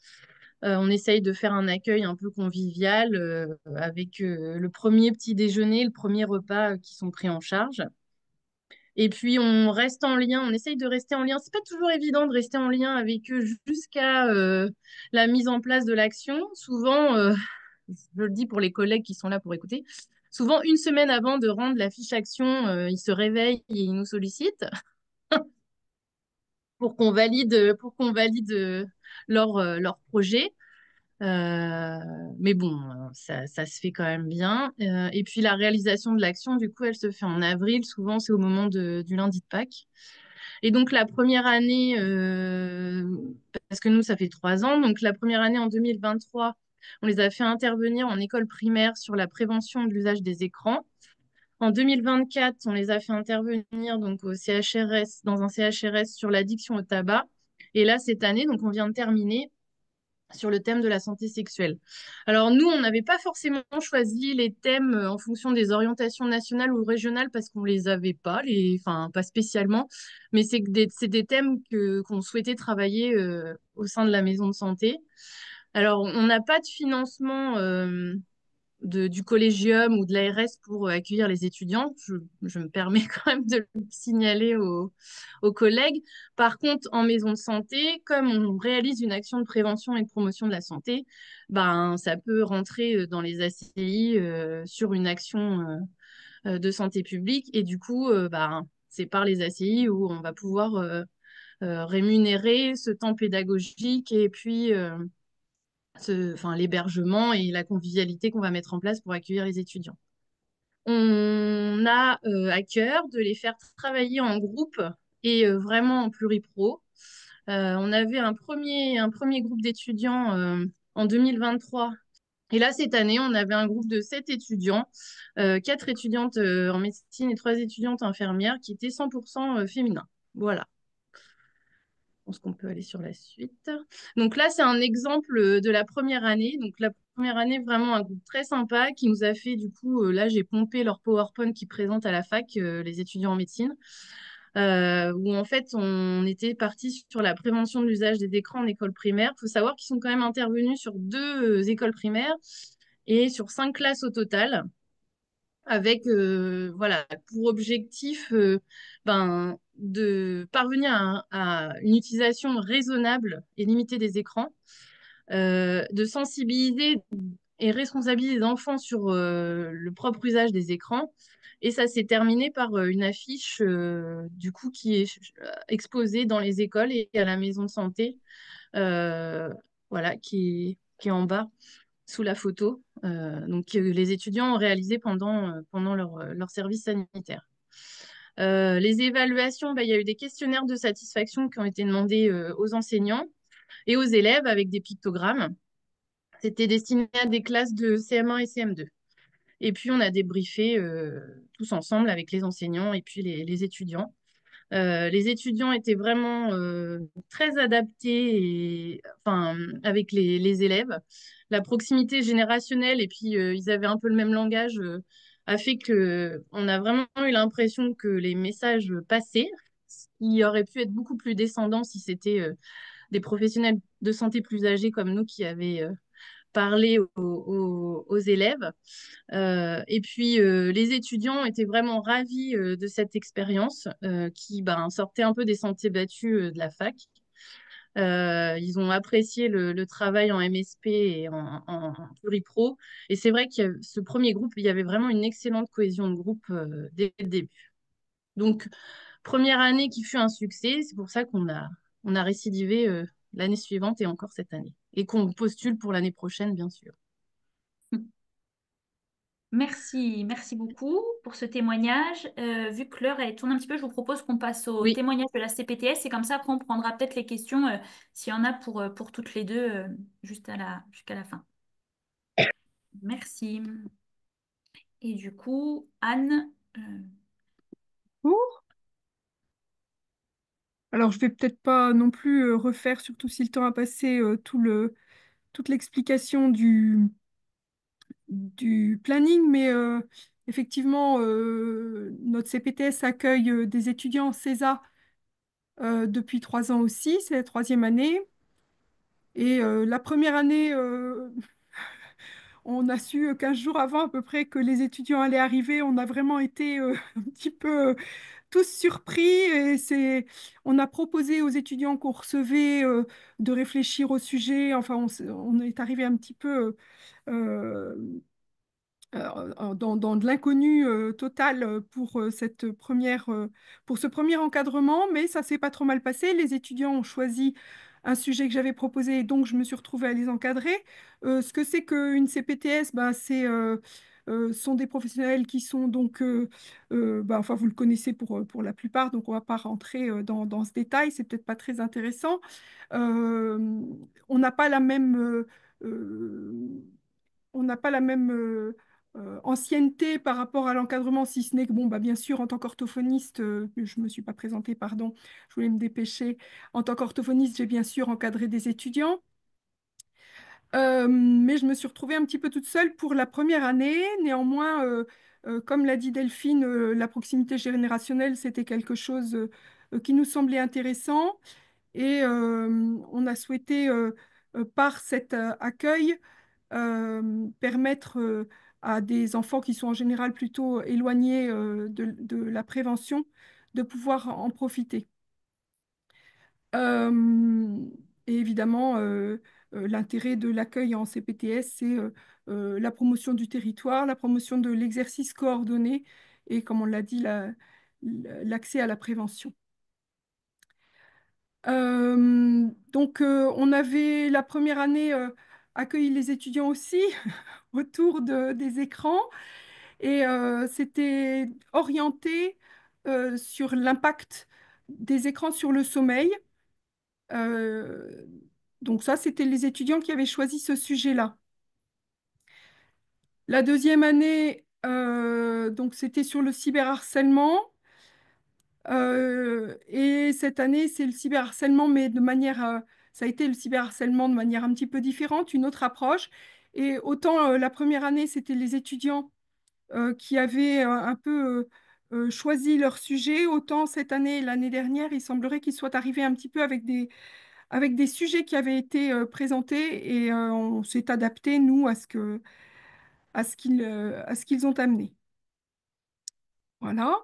On essaye de faire un accueil un peu convivial avec le premier petit déjeuner, le premier repas qui sont pris en charge. Et puis on reste en lien, on essaye de rester en lien. C'est pas toujours évident de rester en lien avec eux jusqu'à la mise en place de l'action. Souvent, je le dis pour les collègues qui sont là pour écouter, souvent une semaine avant de rendre la fiche action, ils se réveillent et ils nous sollicitent pour qu'on valide leur projet. Mais bon, ça se fait quand même bien. Et puis la réalisation de l'action, du coup, elle se fait en avril. Souvent, c'est au moment du lundi de Pâques. Et donc la première année, parce que nous, ça fait 3 ans, donc la première année en 2023, on les a fait intervenir en école primaire sur la prévention de l'usage des écrans. En 2024, on les a fait intervenir donc au CHRS, dans un CHRS sur l'addiction au tabac. Et là, cette année, donc on vient de terminer sur le thème de la santé sexuelle. Alors nous, on n'avait pas forcément choisi les thèmes en fonction des orientations nationales ou régionales parce qu'on les avait pas, enfin pas spécialement, mais c'est des thèmes qu'on souhaitait travailler au sein de la maison de santé. Alors on n'a pas de financement du collégium ou de l'ARS pour accueillir les étudiants. Je me permets quand même de le signaler aux collègues. Par contre, en maison de santé, comme on réalise une action de prévention et de promotion de la santé, ben, ça peut rentrer dans les ACI sur une action de santé publique. Et du coup, ben, c'est par les ACI où on va pouvoir rémunérer ce temps pédagogique et puis enfin, l'hébergement et la convivialité qu'on va mettre en place pour accueillir les étudiants. On a à cœur de les faire travailler en groupe et vraiment en pluripro. On avait un premier groupe d'étudiants en 2023. Et là, cette année, on avait un groupe de 7 étudiants, 4 étudiantes en médecine et 3 étudiantes infirmières qui étaient 100% féminins. Voilà. Je pense qu'on peut aller sur la suite. Donc là, c'est un exemple de la première année. Donc la première année, vraiment un groupe très sympa qui nous a fait, du coup, là, j'ai pompé leur PowerPoint qu'ils présentent à la fac, les étudiants en médecine, où en fait, on était parti sur la prévention de l'usage des écrans en école primaire. Il faut savoir qu'ils sont quand même intervenus sur 2 écoles primaires et sur 5 classes au total avec voilà, pour objectif de parvenir à une utilisation raisonnable et limitée des écrans, de sensibiliser et responsabiliser les enfants sur le propre usage des écrans. Et ça s'est terminé par une affiche du coup qui est exposée dans les écoles et à la maison de santé, voilà, qui est en bas sous la photo, donc que les étudiants ont réalisé pendant leur service sanitaire. Les évaluations, il y a eu des questionnaires de satisfaction qui ont été demandés aux enseignants et aux élèves avec des pictogrammes. C'était destiné à des classes de CM1 et CM2. Et puis, on a débriefé tous ensemble avec les enseignants et puis les étudiants. Les étudiants étaient vraiment très adaptés enfin, avec les élèves. La proximité générationnelle et puis ils avaient un peu le même langage a fait que on a vraiment eu l'impression que les messages passaient, ce qui aurait pu être beaucoup plus descendant si c'était des professionnels de santé plus âgés comme nous qui avaient parlé aux élèves. Et puis, les étudiants étaient vraiment ravis de cette expérience qui sortait un peu des sentiers battus de la fac. Ils ont apprécié le travail en MSP et en pluripro. Et c'est vrai que ce premier groupe, il y avait vraiment une excellente cohésion de groupe dès le début. Donc, première année qui fut un succès. C'est pour ça qu'on a récidivé l'année suivante et encore cette année. Et qu'on postule pour l'année prochaine, bien sûr. Merci, merci beaucoup pour ce témoignage. Vu que l'heure elle tourne un petit peu, je vous propose qu'on passe au Oui. témoignage de la CPTS et comme ça après on prendra peut-être les questions s'il y en a pour toutes les deux jusqu'à la fin. Merci. Et du coup, Anne, Bonjour. Alors, je vais peut-être pas non plus refaire, surtout si le temps a passé, toute l'explication du planning, mais effectivement, notre CPTS accueille des étudiants CESA depuis 3 ans aussi, c'est la troisième année. Et la première année, on a su 15 jours avant à peu près que les étudiants allaient arriver. On a vraiment été un petit peu tous surpris et on a proposé aux étudiants qu'on recevait de réfléchir au sujet. Enfin, on est arrivé un petit peu euh, dans de l'inconnu total pour pour ce premier encadrement, mais ça s'est pas trop mal passé. Les étudiants ont choisi un sujet que j'avais proposé, et donc je me suis retrouvée à les encadrer. Ce que c'est qu'une CPTS, ben, sont des professionnels qui sont donc, ben, enfin vous le connaissez pour la plupart, donc on va pas rentrer dans ce détail, c'est peut-être pas très intéressant. Euh, on n'a pas la même euh, on n'a pas la même ancienneté par rapport à l'encadrement, si ce n'est que, bon, bah, bien sûr, en tant qu'orthophoniste, je ne me suis pas présentée, pardon, je voulais me dépêcher. En tant qu'orthophoniste, j'ai bien sûr encadré des étudiants, mais je me suis retrouvée un petit peu toute seule pour la première année. Néanmoins, comme l'a dit Delphine, la proximité générationnelle, c'était quelque chose qui nous semblait intéressant. Et on a souhaité, par cet accueil, permettre à des enfants qui sont en général plutôt éloignés de la prévention de pouvoir en profiter. Euh, et évidemment, l'intérêt de l'accueil en CPTS, c'est la promotion du territoire, la promotion de l'exercice coordonné et, comme on l'a dit, l'accès à la prévention. Donc, on avait la première année accueilli les étudiants aussi autour des écrans et c'était orienté sur l'impact des écrans sur le sommeil. Euh, donc ça, c'était les étudiants qui avaient choisi ce sujet-là. La deuxième année, donc c'était sur le cyberharcèlement. Et cette année, c'est le cyberharcèlement, mais ça a été le cyberharcèlement de manière un petit peu différente, une autre approche. Et autant la première année, c'était les étudiants qui avaient un peu choisi leur sujet, autant cette année et l'année dernière, il semblerait qu'ils soient arrivés un petit peu avec des sujets qui avaient été présentés et on s'est adapté, nous, à ce qu'ils ont amené. Voilà.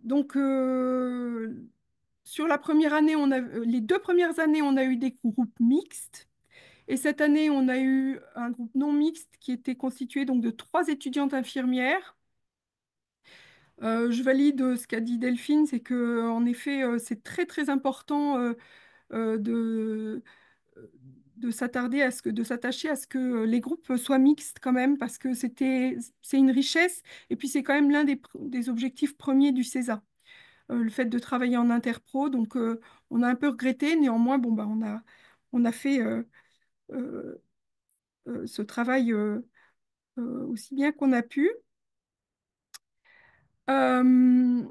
Donc, sur la première année, les 2 premières années, on a eu des groupes mixtes. Et cette année, on a eu un groupe non mixte qui était constitué donc de 3 étudiantes infirmières. Je valide ce qu'a dit Delphine, c'est que en effet, c'est très très important euh, de, de s'attarder de s'attacher à ce que les groupes soient mixtes quand même, parce que c'est une richesse, et puis c'est quand même l'un des objectifs premiers du CESA, le fait de travailler en interpro. Donc, on a un peu regretté, néanmoins, bon, bah, on a fait euh, ce travail aussi bien qu'on a pu. Euh,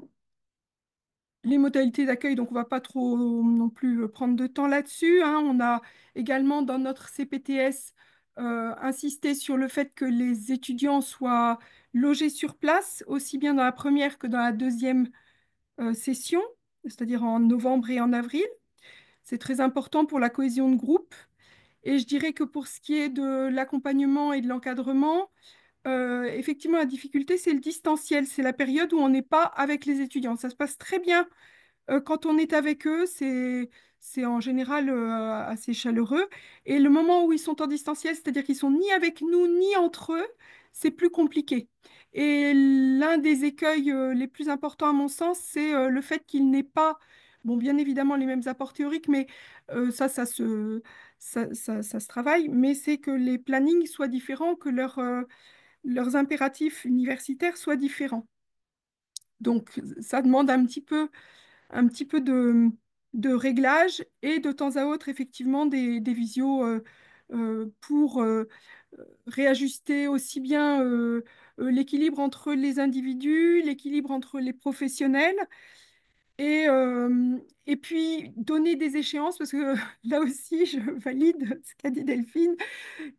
Les modalités d'accueil, donc on va pas trop non plus prendre de temps là-dessus, hein. On a également dans notre CPTS insisté sur le fait que les étudiants soient logés sur place, aussi bien dans la première que dans la deuxième session, c'est-à-dire en novembre et en avril. C'est très important pour la cohésion de groupe. Et je dirais que pour ce qui est de l'accompagnement et de l'encadrement, effectivement, la difficulté, c'est le distanciel. C'est la période où on n'est pas avec les étudiants. Ça se passe très bien quand on est avec eux, c'est en général assez chaleureux. Et le moment où ils sont en distanciel, c'est-à-dire qu'ils sont ni avec nous ni entre eux, c'est plus compliqué. Et l'un des écueils les plus importants à mon sens, c'est le fait qu'ils n'aient pas, bon, bien évidemment les mêmes apports théoriques, mais ça se travaille, mais c'est que les plannings soient différents, que leurs impératifs universitaires soient différents. Donc, ça demande un petit peu de réglage et de temps à autre, effectivement, des visios pour réajuster aussi bien l'équilibre entre les individus, l'équilibre entre les professionnels. Et puis donner des échéances, parce que là aussi, je valide ce qu'a dit Delphine,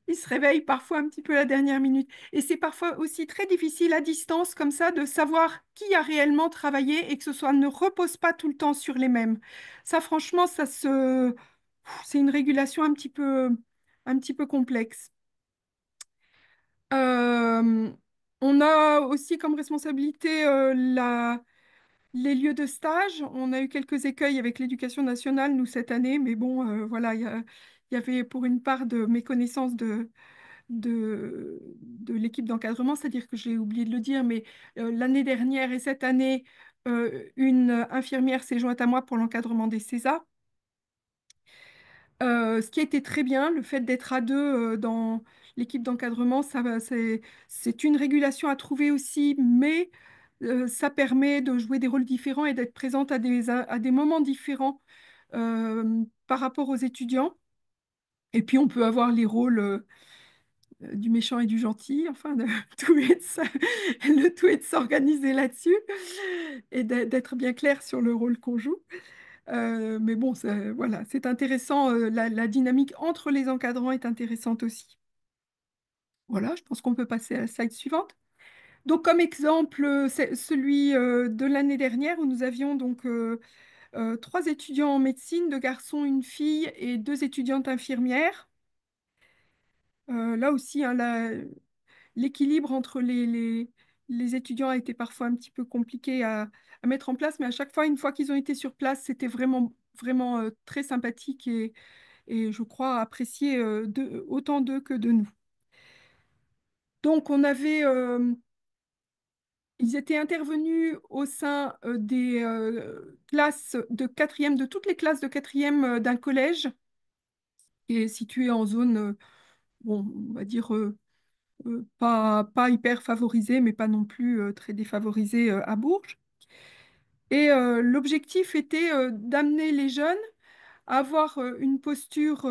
ils se réveillent parfois un petit peu à la dernière minute. Et c'est parfois aussi très difficile à distance, comme ça, de savoir qui a réellement travaillé et que ce soit ne repose pas tout le temps sur les mêmes. Ça, franchement, c'est une régulation un petit peu complexe. Euh, on a aussi comme responsabilité les lieux de stage. On a eu quelques écueils avec l'éducation nationale, nous, cette année, mais bon, voilà, il y avait pour une part de méconnaissance de l'équipe d'encadrement, c'est-à-dire que j'ai oublié de le dire, mais l'année dernière et cette année, une infirmière s'est jointe à moi pour l'encadrement des CESA. Ce qui a été très bien, le fait d'être à deux dans l'équipe d'encadrement, c'est une régulation à trouver aussi, mais ça permet de jouer des rôles différents et d'être présente à des moments différents par rapport aux étudiants. Et puis on peut avoir les rôles du méchant et du gentil, enfin, tout est le tout est de s'organiser là-dessus et d'être bien clair sur le rôle qu'on joue. Mais bon, voilà, c'est intéressant. La dynamique entre les encadrants est intéressante aussi. Voilà, je pense qu'on peut passer à la slide suivante. Donc, comme exemple, c'est celui de l'année dernière où nous avions donc trois étudiants en médecine, deux garçons, une fille et deux étudiantes infirmières. Là aussi, hein, l'équilibre entre les étudiants a été parfois un petit peu compliqué à mettre en place, mais à chaque fois, une fois qu'ils ont été sur place, c'était vraiment, vraiment très sympathique et je crois apprécié autant d'eux que de nous. Donc, ils étaient intervenus au sein des classes de quatrième, de toutes les classes de quatrième d'un collège qui est situé en zone, bon, on va dire, pas hyper favorisée, mais pas non plus très défavorisée à Bourges. Et l'objectif était d'amener les jeunes à avoir une posture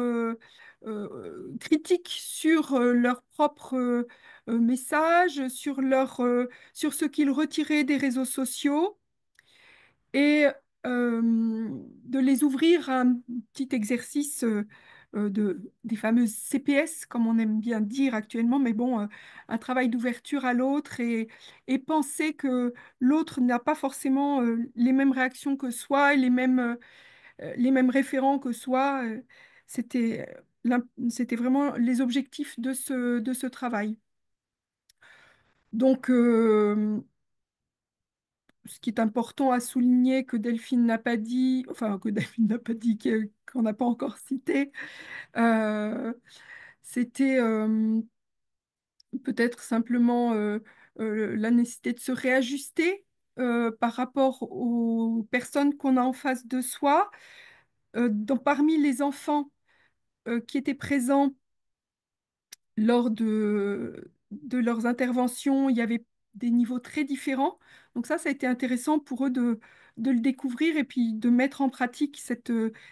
critique sur leur propre message, sur ce qu'ils retiraient des réseaux sociaux et de les ouvrir à un petit exercice des fameuses CPS, comme on aime bien dire actuellement, mais bon, un travail d'ouverture à l'autre et penser que l'autre n'a pas forcément les mêmes réactions que soi et les mêmes référents que soi. C'était, c'était vraiment les objectifs de ce travail. Donc, ce qui est important à souligner que Delphine n'a pas dit, enfin que Delphine n'a pas dit, qu'on n'a pas encore cité, euh, c'était peut-être simplement la nécessité de se réajuster par rapport aux personnes qu'on a en face de soi. Parmi les enfants qui étaient présents lors de leurs interventions, il y avait des niveaux très différents. Donc ça a été intéressant pour eux de le découvrir et puis de mettre en pratique cette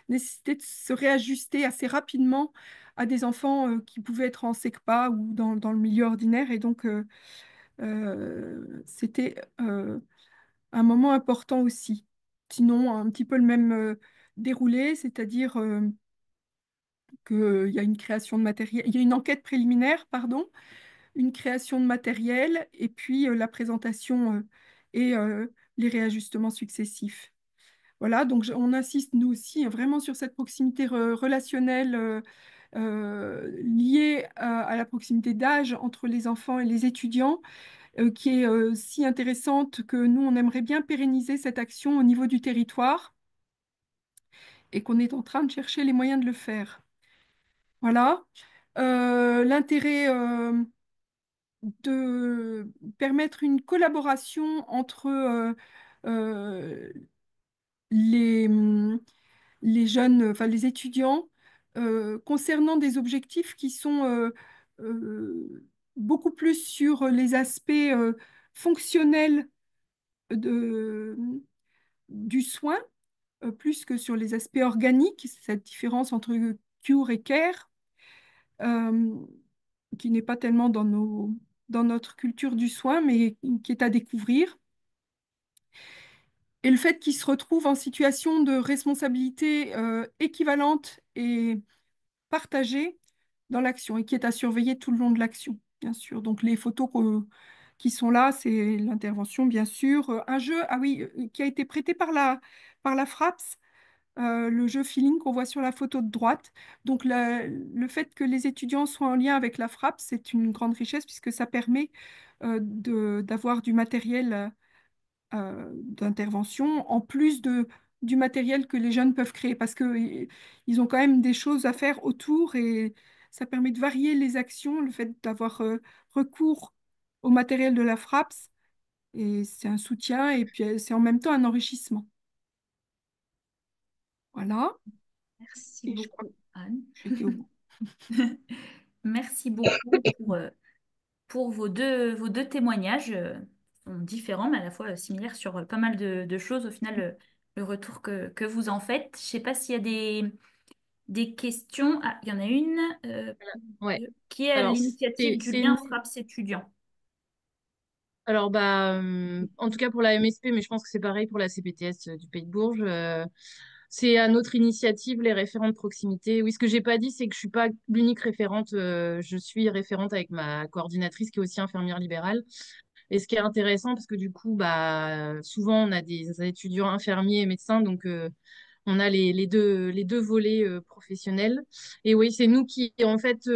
nécessité de se réajuster assez rapidement à des enfants qui pouvaient être en SECPA ou dans le milieu ordinaire. Et donc, c'était un moment important aussi. Sinon, un petit peu le même déroulé, c'est-à-dire qu'il y a une création de matériel, il y a une enquête préliminaire, pardon, une création de matériel et puis la présentation et les réajustements successifs. Voilà, donc on insiste nous aussi vraiment sur cette proximité relationnelle liée à la proximité d'âge entre les enfants et les étudiants, qui est si intéressante que nous, on aimerait bien pérenniser cette action au niveau du territoire et qu'on est en train de chercher les moyens de le faire. Voilà. L'intérêt de permettre une collaboration entre euh, les, les jeunes, enfin les étudiants, concernant des objectifs qui sont beaucoup plus sur les aspects fonctionnels de, du soin, plus que sur les aspects organiques, cette différence entre cure et care, euh, qui n'est pas tellement dans notre culture du soin, mais qui est à découvrir. Et le fait qu'ils se retrouvent en situation de responsabilité équivalente et partagée dans l'action et qui est à surveiller tout le long de l'action, bien sûr. Donc les photos qui sont là, c'est l'intervention, bien sûr. Un jeu, ah oui, qui a été prêté par la FRAPS, le jeu feeling qu'on voit sur la photo de droite. Donc le fait que les étudiants soient en lien avec la FRAPS, c'est une grande richesse puisque ça permet d'avoir du matériel d'intervention, en plus du matériel que les jeunes peuvent créer, parce qu'ils ont quand même des choses à faire autour et ça permet de varier les actions, le fait d'avoir recours au matériel de la FRAPS, et c'est un soutien et puis c'est en même temps un enrichissement. Voilà, Merci et je crois beaucoup, que Anne. j'étais au bout. Merci beaucoup pour vos deux témoignages. Sont différents, mais à la fois similaires sur pas mal de choses. Au final, le retour que vous en faites. Je ne sais pas s'il y a des questions. Ah, il y en a une. Ouais. Qui est à Alors, l'initiative du c'est lien nous. FRAPS étudiant? Alors, bah, en tout cas pour la MSP, mais je pense que c'est pareil pour la CPTS du Pays de Bourges. C'est à notre initiative, les référents de proximité. Oui, ce que j'ai pas dit, c'est que je suis pas l'unique référente. Je suis référente avec ma coordinatrice qui est aussi infirmière libérale. Et ce qui est intéressant, parce que du coup, bah, souvent, on a des étudiants infirmiers et médecins, donc on a les deux volets professionnels. Et oui, c'est nous qui, en fait,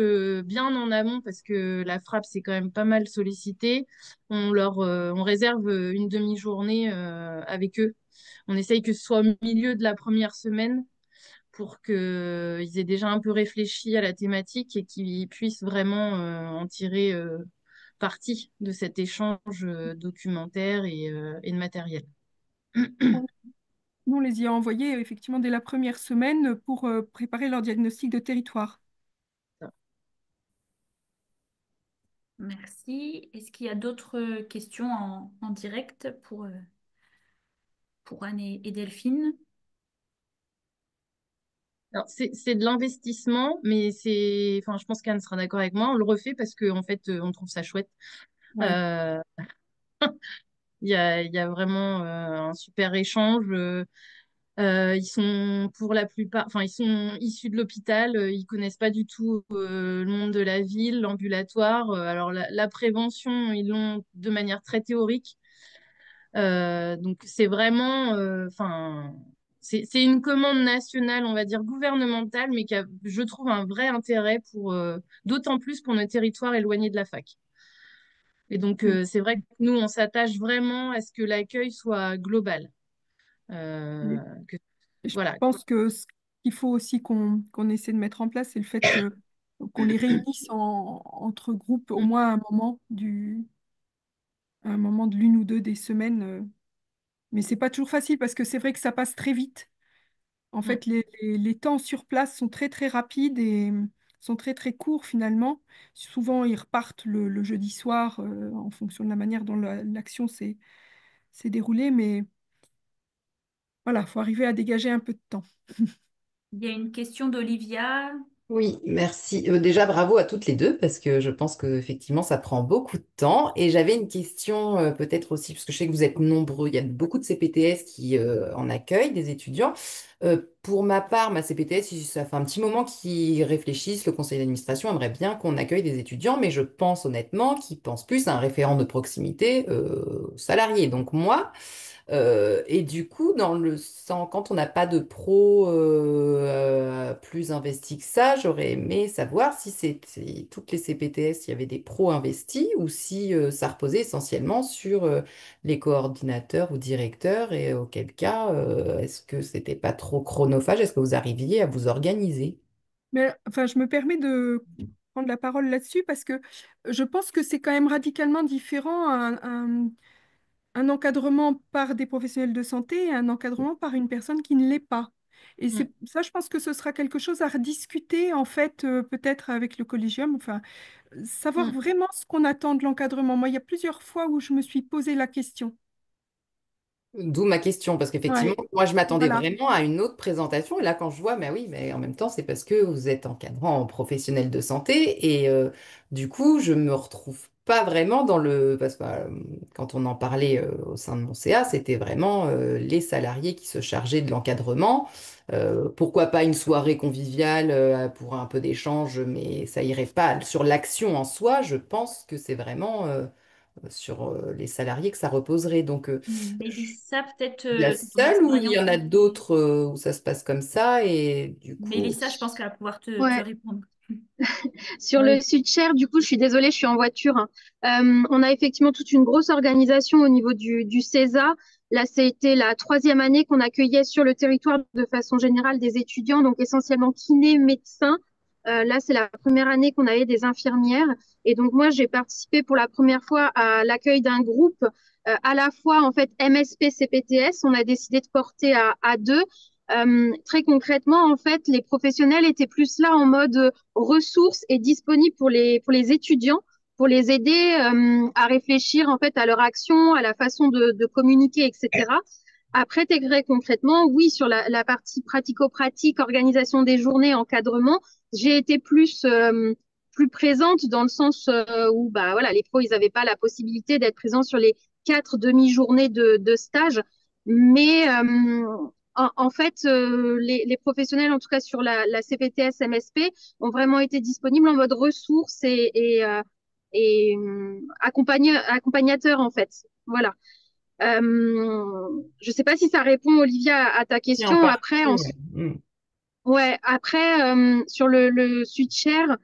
bien en amont, parce que la frappe, c'est quand même pas mal sollicité, on réserve une demi-journée avec eux. On essaye que ce soit au milieu de la première semaine pour qu'ils aient déjà un peu réfléchi à la thématique et qu'ils puissent vraiment en tirer parti de cet échange documentaire et de matériel. Nous, on les y a envoyés effectivement dès la première semaine pour préparer leur diagnostic de territoire. Merci. Est-ce qu'il y a d'autres questions en direct pour Anne et Delphine? Alors, c'est de l'investissement, mais enfin, je pense qu'Anne sera d'accord avec moi. On le refait parce qu'en fait, on trouve ça chouette. Ouais. Euh, il y a vraiment un super échange. Ils sont pour la plupart, enfin, ils sont issus de l'hôpital. Ils connaissent pas du tout le monde de la ville, l'ambulatoire. Alors, la prévention, ils l'ont de manière très théorique. Donc c'est vraiment, enfin, c'est une commande nationale, on va dire gouvernementale, mais qui a, je trouve, un vrai intérêt pour, d'autant plus pour nos territoires éloignés de la fac. Et donc c'est vrai que nous, on s'attache vraiment à ce que l'accueil soit global. Et Que, je voilà. pense que ce qu'il faut aussi qu'on essaie de mettre en place, c'est le fait qu'on les réunisse entre groupes au moins à un moment de l'une ou deux des semaines. Mais c'est pas toujours facile parce que c'est vrai que ça passe très vite. En Mm. fait, les temps sur place sont très très rapides et sont très très courts finalement. Souvent, ils repartent le jeudi soir en fonction de la manière dont l'action s'est déroulée. Mais voilà, il faut arriver à dégager un peu de temps. Il y a une question d'Olivia. Oui, merci. Déjà, bravo à toutes les deux parce que je pense que effectivement, ça prend beaucoup de temps. Et j'avais une question peut-être aussi, parce que je sais que vous êtes nombreux, il y a beaucoup de CPTS qui en accueillent des étudiants. Pour ma part, ma CPTS, ça fait un petit moment qu'ils réfléchissent, le conseil d'administration aimerait bien qu'on accueille des étudiants, mais je pense honnêtement qu'ils pensent plus à un référent de proximité salarié. Donc moi, et du coup, quand on n'a pas de pro plus investi que ça, j'aurais aimé savoir si c'était toutes les CPTS, il y avait des pros investis ou si ça reposait essentiellement sur les coordinateurs ou directeurs et auquel cas, est-ce que c'était pas trop chronophage? Est-ce que vous arriviez à vous organiser? Mais enfin, je me permets de prendre la parole là-dessus parce que je pense que c'est quand même radicalement différent un encadrement par des professionnels de santé et un encadrement par une personne qui ne l'est pas. Et Mm. c'est ça, je pense que ce sera quelque chose à rediscuter en fait, peut-être avec le collégium, enfin, savoir Mm. vraiment ce qu'on attend de l'encadrement. Moi, il y a plusieurs fois où je me suis posé la question. D'où ma question, parce qu'effectivement, Ouais, moi, je m'attendais voilà. vraiment à une autre présentation. Et là, quand je vois, mais oui, mais en même temps, c'est parce que vous êtes encadrant professionnel de santé. Et du coup, je me retrouve pas vraiment dans le... Parce que quand on en parlait au sein de mon CA, c'était vraiment les salariés qui se chargeaient de l'encadrement. Pourquoi pas une soirée conviviale pour un peu d'échange, mais ça irait pas sur l'action en soi. Je pense que c'est vraiment sur les salariés que ça reposerait. Donc, Mélissa, peut-être la en seule ou il y expérience. en a d'autres où ça se passe comme ça et du coup, Mélissa, je pense qu'elle va pouvoir te Ouais. répondre. Sur oui. le Sud-Cher, du coup, je suis désolée, je suis en voiture, hein. On a effectivement toute une grosse organisation au niveau du CESA. Là, c'était la troisième année qu'on accueillait sur le territoire de façon générale des étudiants, donc essentiellement kinés, médecins. Là, c'est la première année qu'on avait des infirmières. Et donc, moi, j'ai participé pour la première fois à l'accueil d'un groupe, à la fois, en fait, MSP, CPTS. On a décidé de porter à deux. Très concrètement, en fait, les professionnels étaient plus là en mode ressources et disponibles pour les étudiants, pour les aider à réfléchir en fait à leur action, à la façon de communiquer, etc. Après, très concrètement, oui, sur la partie pratico-pratique, organisation des journées, encadrement, j'ai été plus présente dans le sens où bah voilà, les pros ils n'avaient pas la possibilité d'être présents sur les 4 demi-journées de stage, mais en fait, les professionnels, en tout cas sur la CPTS MSP, ont vraiment été disponibles en mode ressources et accompagnateur, en fait. Voilà. Je ne sais pas si ça répond, Olivia, à ta Et en question. Après, partie, ouais. Mm. ouais, après sur le Sud-Cher,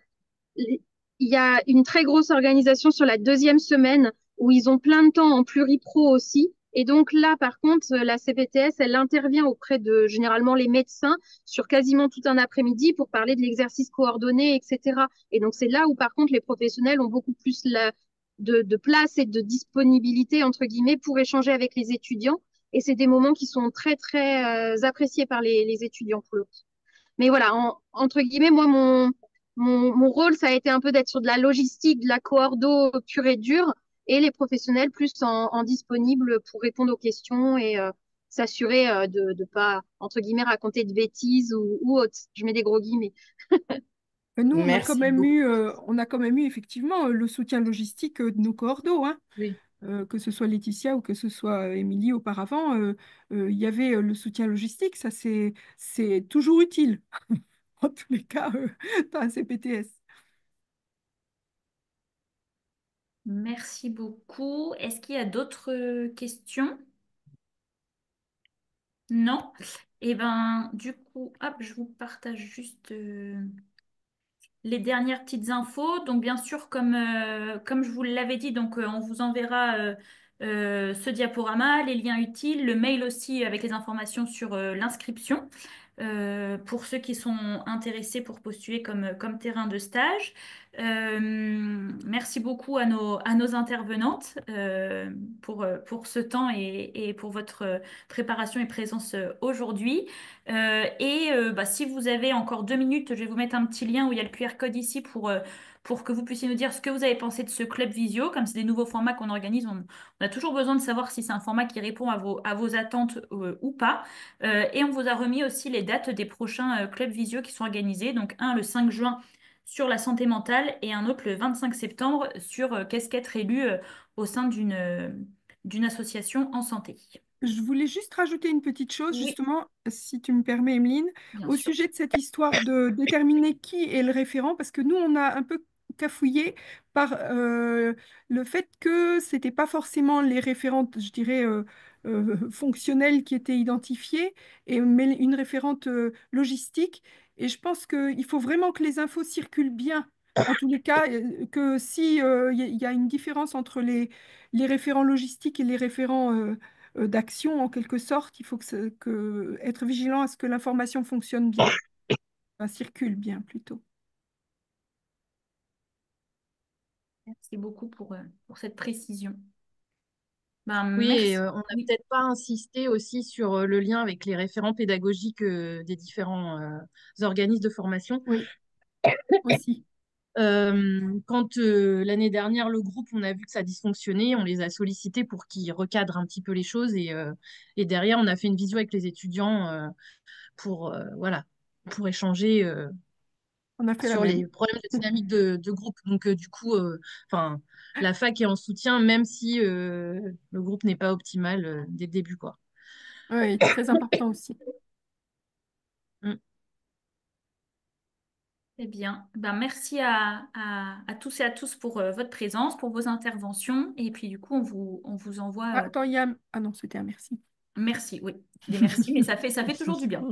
il y a une très grosse organisation sur la deuxième semaine où ils ont plein de temps en pluripro aussi. Et donc là, par contre, la CPTS, elle intervient auprès de généralement les médecins sur quasiment tout un après-midi pour parler de l'exercice coordonné, etc. Et donc c'est là où, par contre, les professionnels ont beaucoup plus de place et de disponibilité, entre guillemets, pour échanger avec les étudiants. Et c'est des moments qui sont très, très appréciés par les étudiants pour le coup. Mais voilà, entre guillemets, moi, mon rôle, ça a été un peu d'être sur de la logistique, de la coordo pure et dure, et les professionnels plus en disponible pour répondre aux questions et s'assurer de ne pas, entre guillemets, raconter de bêtises ou autre. Je mets des gros guillemets. Nous, Merci beaucoup. on a quand même eu effectivement le soutien logistique de nos coordos, hein. Oui. Que ce soit Laetitia ou que ce soit Émilie auparavant, il y avait le soutien logistique, ça c'est toujours utile. En tous les cas, dans un CPTS. Merci beaucoup. Est-ce qu'il y a d'autres questions? Non? Eh ben, du coup, hop, je vous partage juste les dernières petites infos. Donc, bien sûr, comme je vous l'avais dit, donc, on vous enverra ce diaporama, les liens utiles, le mail aussi avec les informations sur l'inscription pour ceux qui sont intéressés pour postuler comme terrain de stage. Merci beaucoup à nos intervenantes pour ce temps et pour votre préparation et présence aujourd'hui. Bah, si vous avez encore 2 minutes, je vais vous mettre un petit lien où il y a le QR code ici pour que vous puissiez nous dire ce que vous avez pensé de ce club visio. Comme c'est des nouveaux formats qu'on organise, on a toujours besoin de savoir si c'est un format qui répond à vos attentes ou pas. Et on vous a remis aussi les dates des prochains clubs visio qui sont organisés. Donc un le 5 juin sur la santé mentale et un autre le 25 septembre sur qu'est-ce qu'être élu au sein d'une association en santé. Je voulais juste rajouter une petite chose, Oui, justement, si tu me permets, Emeline, bien au sûr. sujet de cette histoire de déterminer qui est le référent, parce que nous, on a un peu cafouillé par le fait que c'était pas forcément les référentes, je dirais, fonctionnelles qui étaient identifiées, mais une référente logistique. Et je pense qu'il faut vraiment que les infos circulent bien. En tous les cas, que si il y a une différence entre les référents logistiques et les référents d'action en quelque sorte. Il faut être vigilant à ce que l'information fonctionne bien, enfin, circule bien plutôt. Merci beaucoup pour cette précision. Ben, Oui, et merci. on n'a Oui. peut-être pas insisté aussi sur le lien avec les référents pédagogiques des différents organismes de formation. Oui, aussi. Quand l'année dernière, le groupe, on a vu que ça dysfonctionnait, on les a sollicités pour qu'ils recadrent un petit peu les choses et derrière, on a fait une visio avec les étudiants voilà, pour échanger On a fait la sur les même. problèmes de dynamique de groupe. Donc, du coup, enfin, la fac est en soutien, même si le groupe n'est pas optimal dès le début, quoi. Oui, très important aussi. Mm. Eh bien, ben merci à tous et à tous pour votre présence, pour vos interventions. Et puis, du coup, on vous envoie. Ah, attends, il y a... Ah non, c'était un merci. Merci, oui. Des merci, mais ça fait toujours du bien.